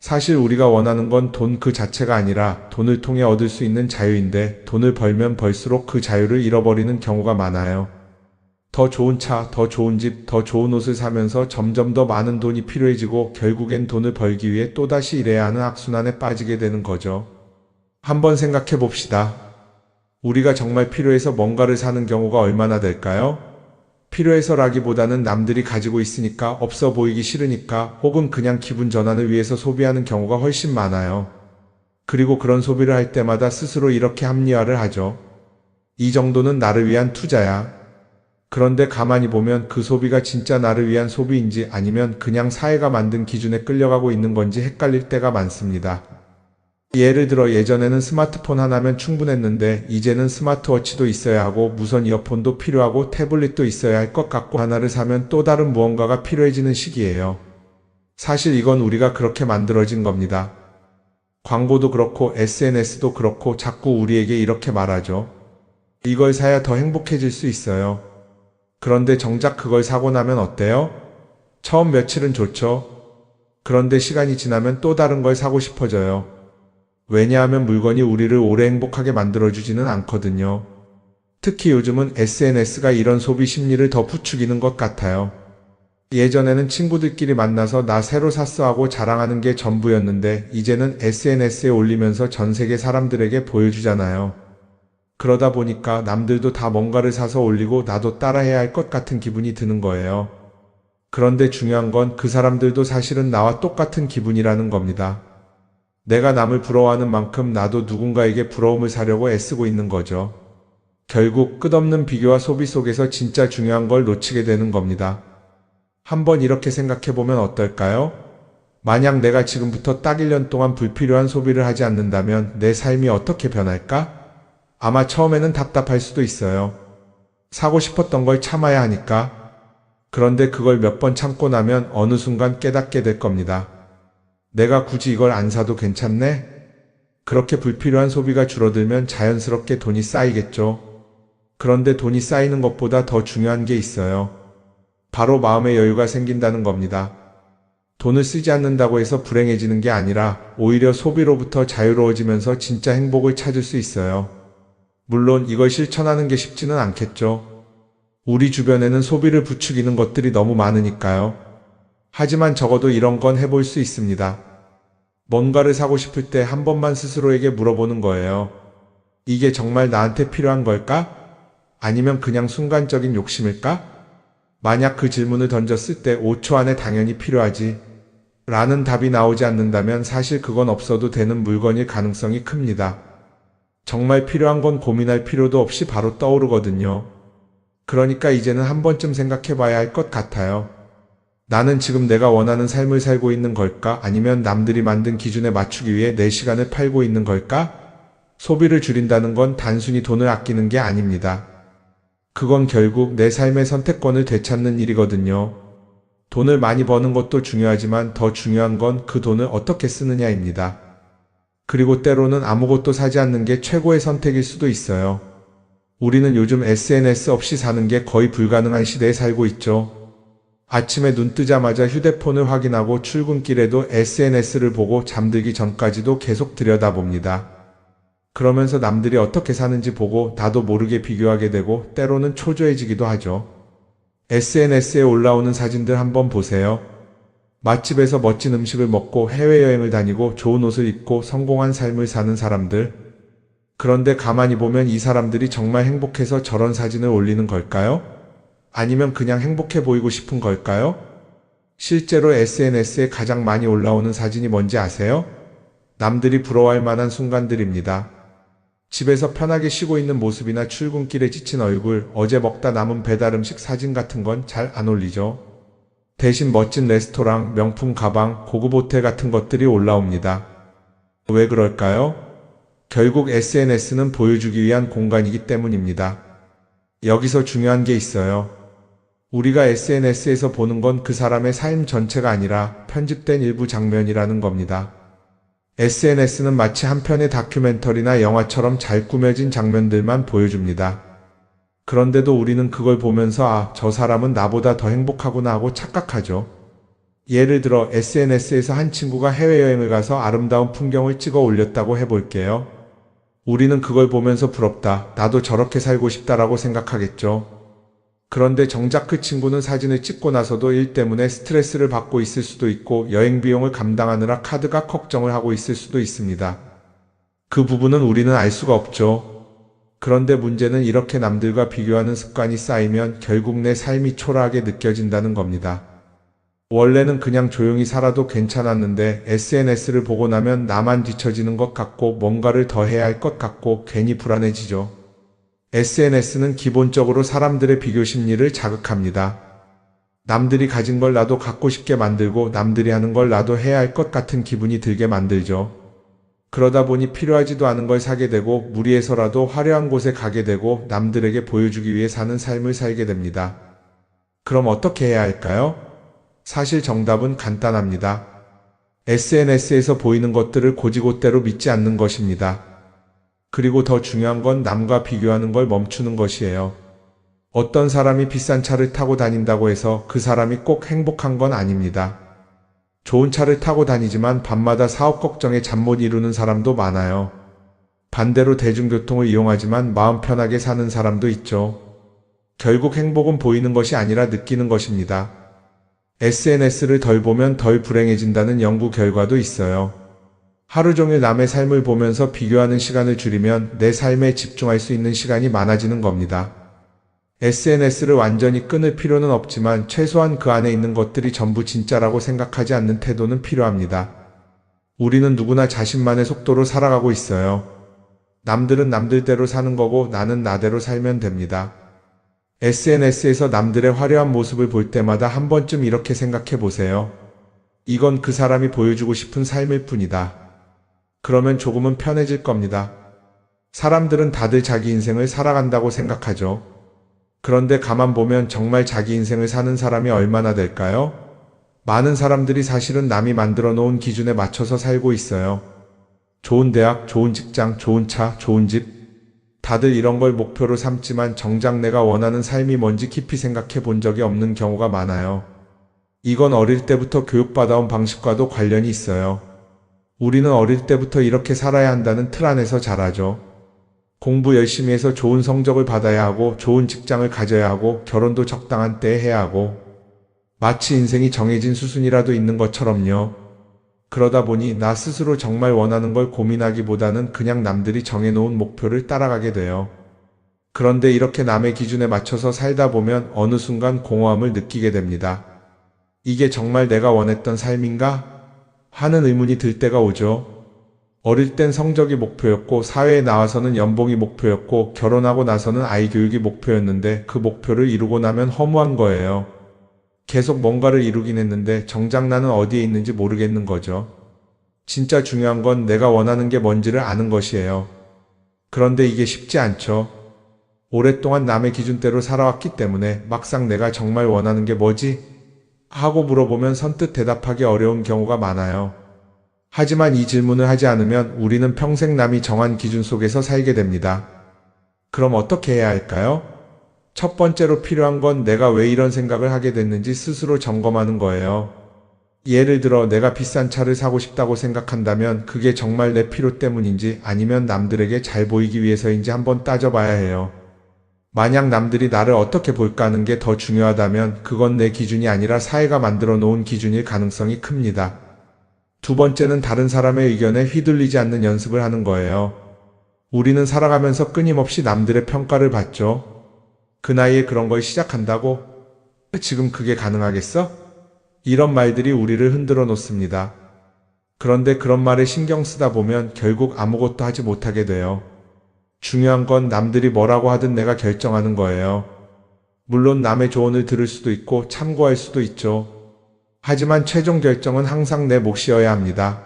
사실 우리가 원하는 건 돈 그 자체가 아니라 돈을 통해 얻을 수 있는 자유인데 돈을 벌면 벌수록 그 자유를 잃어버리는 경우가 많아요. 더 좋은 차, 더 좋은 집, 더 좋은 옷을 사면서 점점 더 많은 돈이 필요해지고 결국엔 돈을 벌기 위해 또다시 일해야 하는 악순환에 빠지게 되는 거죠. 한번 생각해 봅시다. 우리가 정말 필요해서 뭔가를 사는 경우가 얼마나 될까요? 필요해서라기보다는 남들이 가지고 있으니까, 없어 보이기 싫으니까, 혹은 그냥 기분 전환을 위해서 소비하는 경우가 훨씬 많아요. 그리고 그런 소비를 할 때마다 스스로 이렇게 합리화를 하죠. 이 정도는 나를 위한 투자야. 그런데 가만히 보면 그 소비가 진짜 나를 위한 소비인지 아니면 그냥 사회가 만든 기준에 끌려가고 있는 건지 헷갈릴 때가 많습니다. 예를 들어 예전에는 스마트폰 하나면 충분했는데 이제는 스마트워치도 있어야 하고 무선 이어폰도 필요하고 태블릿도 있어야 할 것 같고 하나를 사면 또 다른 무언가가 필요해지는 시기예요. 사실 이건 우리가 그렇게 만들어진 겁니다. 광고도 그렇고 SNS도 그렇고 자꾸 우리에게 이렇게 말하죠. 이걸 사야 더 행복해질 수 있어요. 그런데 정작 그걸 사고 나면 어때요? 처음 며칠은 좋죠. 그런데 시간이 지나면 또 다른 걸 사고 싶어져요. 왜냐하면 물건이 우리를 오래 행복하게 만들어주지는 않거든요. 특히 요즘은 SNS가 이런 소비 심리를 더 부추기는 것 같아요. 예전에는 친구들끼리 만나서 나 새로 샀어 하고 자랑하는 게 전부였는데 이제는 SNS에 올리면서 전 세계 사람들에게 보여주잖아요. 그러다 보니까 남들도 다 뭔가를 사서 올리고 나도 따라해야 할 것 같은 기분이 드는 거예요. 그런데 중요한 건 그 사람들도 사실은 나와 똑같은 기분이라는 겁니다. 내가 남을 부러워하는 만큼 나도 누군가에게 부러움을 사려고 애쓰고 있는 거죠. 결국 끝없는 비교와 소비 속에서 진짜 중요한 걸 놓치게 되는 겁니다. 한번 이렇게 생각해보면 어떨까요? 만약 내가 지금부터 딱 1년 동안 불필요한 소비를 하지 않는다면 내 삶이 어떻게 변할까? 아마 처음에는 답답할 수도 있어요. 사고 싶었던 걸 참아야 하니까. 그런데 그걸 몇 번 참고 나면 어느 순간 깨닫게 될 겁니다. 내가 굳이 이걸 안 사도 괜찮네? 그렇게 불필요한 소비가 줄어들면 자연스럽게 돈이 쌓이겠죠. 그런데 돈이 쌓이는 것보다 더 중요한 게 있어요. 바로 마음의 여유가 생긴다는 겁니다. 돈을 쓰지 않는다고 해서 불행해지는 게 아니라 오히려 소비로부터 자유로워지면서 진짜 행복을 찾을 수 있어요. 물론 이걸 실천하는 게 쉽지는 않겠죠. 우리 주변에는 소비를 부추기는 것들이 너무 많으니까요. 하지만 적어도 이런 건 해볼 수 있습니다. 뭔가를 사고 싶을 때 한 번만 스스로에게 물어보는 거예요. 이게 정말 나한테 필요한 걸까? 아니면 그냥 순간적인 욕심일까? 만약 그 질문을 던졌을 때 5초 안에 당연히 필요하지 라는 답이 나오지 않는다면 사실 그건 없어도 되는 물건일 가능성이 큽니다. 정말 필요한 건 고민할 필요도 없이 바로 떠오르거든요. 그러니까 이제는 한 번쯤 생각해 봐야 할 것 같아요. 나는 지금 내가 원하는 삶을 살고 있는 걸까? 아니면 남들이 만든 기준에 맞추기 위해 내 시간을 팔고 있는 걸까? 소비를 줄인다는 건 단순히 돈을 아끼는 게 아닙니다. 그건 결국 내 삶의 선택권을 되찾는 일이거든요. 돈을 많이 버는 것도 중요하지만 더 중요한 건 그 돈을 어떻게 쓰느냐입니다. 그리고 때로는 아무것도 사지 않는 게 최고의 선택일 수도 있어요. 우리는 요즘 SNS 없이 사는 게 거의 불가능한 시대에 살고 있죠. 아침에 눈 뜨자마자 휴대폰을 확인하고 출근길에도 SNS를 보고 잠들기 전까지도 계속 들여다봅니다. 그러면서 남들이 어떻게 사는지 보고 나도 모르게 비교하게 되고 때로는 초조해지기도 하죠. SNS에 올라오는 사진들 한번 보세요. 맛집에서 멋진 음식을 먹고 해외여행을 다니고 좋은 옷을 입고 성공한 삶을 사는 사람들. 그런데 가만히 보면 이 사람들이 정말 행복해서 저런 사진을 올리는 걸까요? 아니면 그냥 행복해 보이고 싶은 걸까요? 실제로 SNS에 가장 많이 올라오는 사진이 뭔지 아세요? 남들이 부러워할 만한 순간들입니다. 집에서 편하게 쉬고 있는 모습이나 출근길에 지친 얼굴, 어제 먹다 남은 배달 음식 사진 같은 건 잘 안 올리죠. 대신 멋진 레스토랑, 명품 가방, 고급 호텔 같은 것들이 올라옵니다. 왜 그럴까요? 결국 SNS는 보여주기 위한 공간이기 때문입니다. 여기서 중요한 게 있어요. 우리가 SNS에서 보는 건 그 사람의 삶 전체가 아니라 편집된 일부 장면이라는 겁니다. SNS는 마치 한 편의 다큐멘터리나 영화처럼 잘 꾸며진 장면들만 보여줍니다. 그런데도 우리는 그걸 보면서 아, 저 사람은 나보다 더 행복하구나 하고 착각하죠. 예를 들어 SNS에서 한 친구가 해외여행을 가서 아름다운 풍경을 찍어 올렸다고 해볼게요. 우리는 그걸 보면서 부럽다, 나도 저렇게 살고 싶다라고 생각하겠죠. 그런데 정작 그 친구는 사진을 찍고 나서도 일 때문에 스트레스를 받고 있을 수도 있고 여행 비용을 감당하느라 카드가 걱정을 하고 있을 수도 있습니다. 그 부분은 우리는 알 수가 없죠. 그런데 문제는 이렇게 남들과 비교하는 습관이 쌓이면 결국 내 삶이 초라하게 느껴진다는 겁니다. 원래는 그냥 조용히 살아도 괜찮았는데 SNS를 보고 나면 나만 뒤처지는 것 같고 뭔가를 더 해야 할 것 같고 괜히 불안해지죠. SNS는 기본적으로 사람들의 비교 심리를 자극합니다. 남들이 가진 걸 나도 갖고 싶게 만들고 남들이 하는 걸 나도 해야 할 것 같은 기분이 들게 만들죠. 그러다 보니 필요하지도 않은 걸 사게 되고 무리해서라도 화려한 곳에 가게 되고 남들에게 보여주기 위해 사는 삶을 살게 됩니다. 그럼 어떻게 해야 할까요? 사실 정답은 간단합니다. SNS에서 보이는 것들을 곧이곧대로 믿지 않는 것입니다. 그리고 더 중요한 건 남과 비교하는 걸 멈추는 것이에요. 어떤 사람이 비싼 차를 타고 다닌다고 해서 그 사람이 꼭 행복한 건 아닙니다. 좋은 차를 타고 다니지만 밤마다 사업 걱정에 잠 못 이루는 사람도 많아요. 반대로 대중교통을 이용하지만 마음 편하게 사는 사람도 있죠. 결국 행복은 보이는 것이 아니라 느끼는 것입니다. SNS를 덜 보면 덜 불행해진다는 연구 결과도 있어요. 하루 종일 남의 삶을 보면서 비교하는 시간을 줄이면 내 삶에 집중할 수 있는 시간이 많아지는 겁니다. SNS를 완전히 끊을 필요는 없지만 최소한 그 안에 있는 것들이 전부 진짜라고 생각하지 않는 태도는 필요합니다. 우리는 누구나 자신만의 속도로 살아가고 있어요. 남들은 남들대로 사는 거고 나는 나대로 살면 됩니다. SNS에서 남들의 화려한 모습을 볼 때마다 한 번쯤 이렇게 생각해 보세요. 이건 그 사람이 보여주고 싶은 삶일 뿐이다. 그러면 조금은 편해질 겁니다. 사람들은 다들 자기 인생을 살아간다고 생각하죠. 그런데 가만 보면 정말 자기 인생을 사는 사람이 얼마나 될까요? 많은 사람들이 사실은 남이 만들어 놓은 기준에 맞춰서 살고 있어요. 좋은 대학, 좋은 직장, 좋은 차, 좋은 집. 다들 이런 걸 목표로 삼지만 정작 내가 원하는 삶이 뭔지 깊이 생각해 본 적이 없는 경우가 많아요. 이건 어릴 때부터 교육받아온 방식과도 관련이 있어요. 우리는 어릴 때부터 이렇게 살아야 한다는 틀 안에서 자라죠. 공부 열심히 해서 좋은 성적을 받아야 하고 좋은 직장을 가져야 하고 결혼도 적당한 때에 해야 하고 마치 인생이 정해진 수순이라도 있는 것처럼요. 그러다 보니 나 스스로 정말 원하는 걸 고민하기보다는 그냥 남들이 정해놓은 목표를 따라가게 돼요. 그런데 이렇게 남의 기준에 맞춰서 살다 보면 어느 순간 공허함을 느끼게 됩니다. 이게 정말 내가 원했던 삶인가? 하는 의문이 들 때가 오죠. 어릴 땐 성적이 목표였고 사회에 나와서는 연봉이 목표였고 결혼하고 나서는 아이 교육이 목표였는데 그 목표를 이루고 나면 허무한 거예요. 계속 뭔가를 이루긴 했는데 정작 나는 어디에 있는지 모르겠는 거죠. 진짜 중요한 건 내가 원하는 게 뭔지를 아는 것이에요. 그런데 이게 쉽지 않죠. 오랫동안 남의 기준대로 살아왔기 때문에 막상 내가 정말 원하는 게 뭐지? 하고 물어보면 선뜻 대답하기 어려운 경우가 많아요. 하지만 이 질문을 하지 않으면 우리는 평생 남이 정한 기준 속에서 살게 됩니다. 그럼 어떻게 해야 할까요? 첫 번째로 필요한 건 내가 왜 이런 생각을 하게 됐는지 스스로 점검하는 거예요. 예를 들어 내가 비싼 차를 사고 싶다고 생각한다면 그게 정말 내 필요 때문인지 아니면 남들에게 잘 보이기 위해서인지 한번 따져봐야 해요. 만약 남들이 나를 어떻게 볼까 하는 게 더 중요하다면 그건 내 기준이 아니라 사회가 만들어 놓은 기준일 가능성이 큽니다. 두 번째는 다른 사람의 의견에 휘둘리지 않는 연습을 하는 거예요. 우리는 살아가면서 끊임없이 남들의 평가를 받죠. 그 나이에 그런 걸 시작한다고? 지금 그게 가능하겠어? 이런 말들이 우리를 흔들어 놓습니다. 그런데 그런 말에 신경 쓰다 보면 결국 아무것도 하지 못하게 돼요. 중요한 건 남들이 뭐라고 하든 내가 결정하는 거예요. 물론 남의 조언을 들을 수도 있고 참고할 수도 있죠. 하지만 최종 결정은 항상 내 몫이어야 합니다.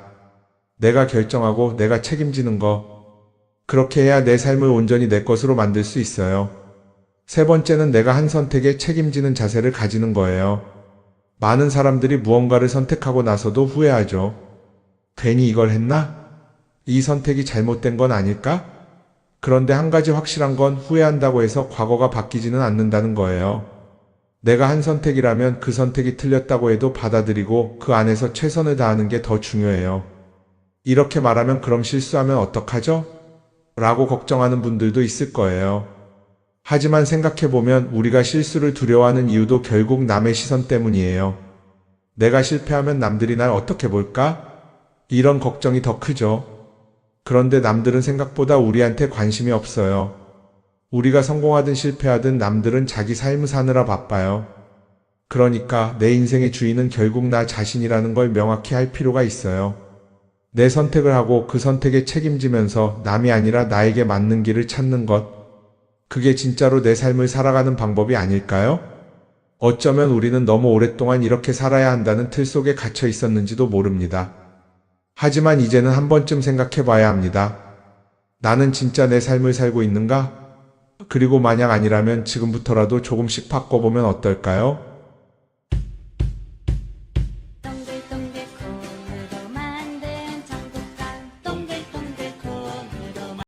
내가 결정하고 내가 책임지는 거. 그렇게 해야 내 삶을 온전히 내 것으로 만들 수 있어요. 세 번째는 내가 한 선택에 책임지는 자세를 가지는 거예요. 많은 사람들이 무언가를 선택하고 나서도 후회하죠. 괜히 이걸 했나? 이 선택이 잘못된 건 아닐까? 그런데 한 가지 확실한 건 후회한다고 해서 과거가 바뀌지는 않는다는 거예요. 내가 한 선택이라면 그 선택이 틀렸다고 해도 받아들이고 그 안에서 최선을 다하는 게 더 중요해요. 이렇게 말하면 그럼 실수하면 어떡하죠? 라고 걱정하는 분들도 있을 거예요. 하지만 생각해보면 우리가 실수를 두려워하는 이유도 결국 남의 시선 때문이에요. 내가 실패하면 남들이 날 어떻게 볼까? 이런 걱정이 더 크죠. 그런데 남들은 생각보다 우리한테 관심이 없어요. 우리가 성공하든 실패하든 남들은 자기 삶을 사느라 바빠요. 그러니까 내 인생의 주인은 결국 나 자신이라는 걸 명확히 할 필요가 있어요. 내 선택을 하고 그 선택에 책임지면서 남이 아니라 나에게 맞는 길을 찾는 것. 그게 진짜로 내 삶을 살아가는 방법이 아닐까요? 어쩌면 우리는 너무 오랫동안 이렇게 살아야 한다는 틀 속에 갇혀 있었는지도 모릅니다. 하지만 이제는 한 번쯤 생각해 봐야 합니다. 나는 진짜 내 삶을 살고 있는가? 그리고 만약 아니라면 지금부터라도 조금씩 바꿔보면 어떨까요?